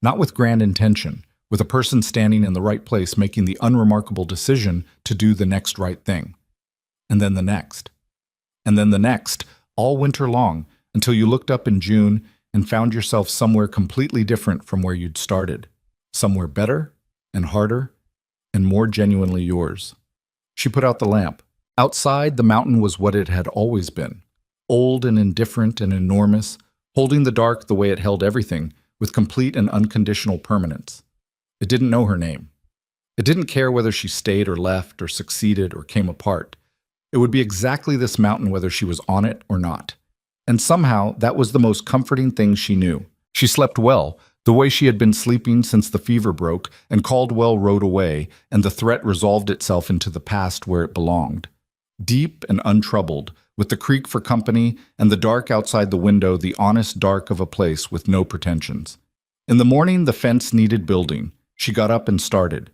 S1: Not with grand intention, with a person standing in the right place making the unremarkable decision to do the next right thing. And then the next. And then the next, all winter long, until you looked up in June and found yourself somewhere completely different from where you'd started. Somewhere better and harder and more genuinely yours. She put out the lamp. Outside, the mountain was what it had always been. Old and indifferent and enormous, holding the dark the way it held everything, with complete and unconditional permanence. It didn't know her name. It didn't care whether she stayed or left or succeeded or came apart. It would be exactly this mountain whether she was on it or not. And somehow, that was the most comforting thing she knew. She slept well, the way she had been sleeping since the fever broke, and Caldwell rode away, and the threat resolved itself into the past where it belonged. Deep and untroubled, with the creek for company, and the dark outside the window, the honest dark of a place with no pretensions. In the morning, the fence needed building. She got up and started.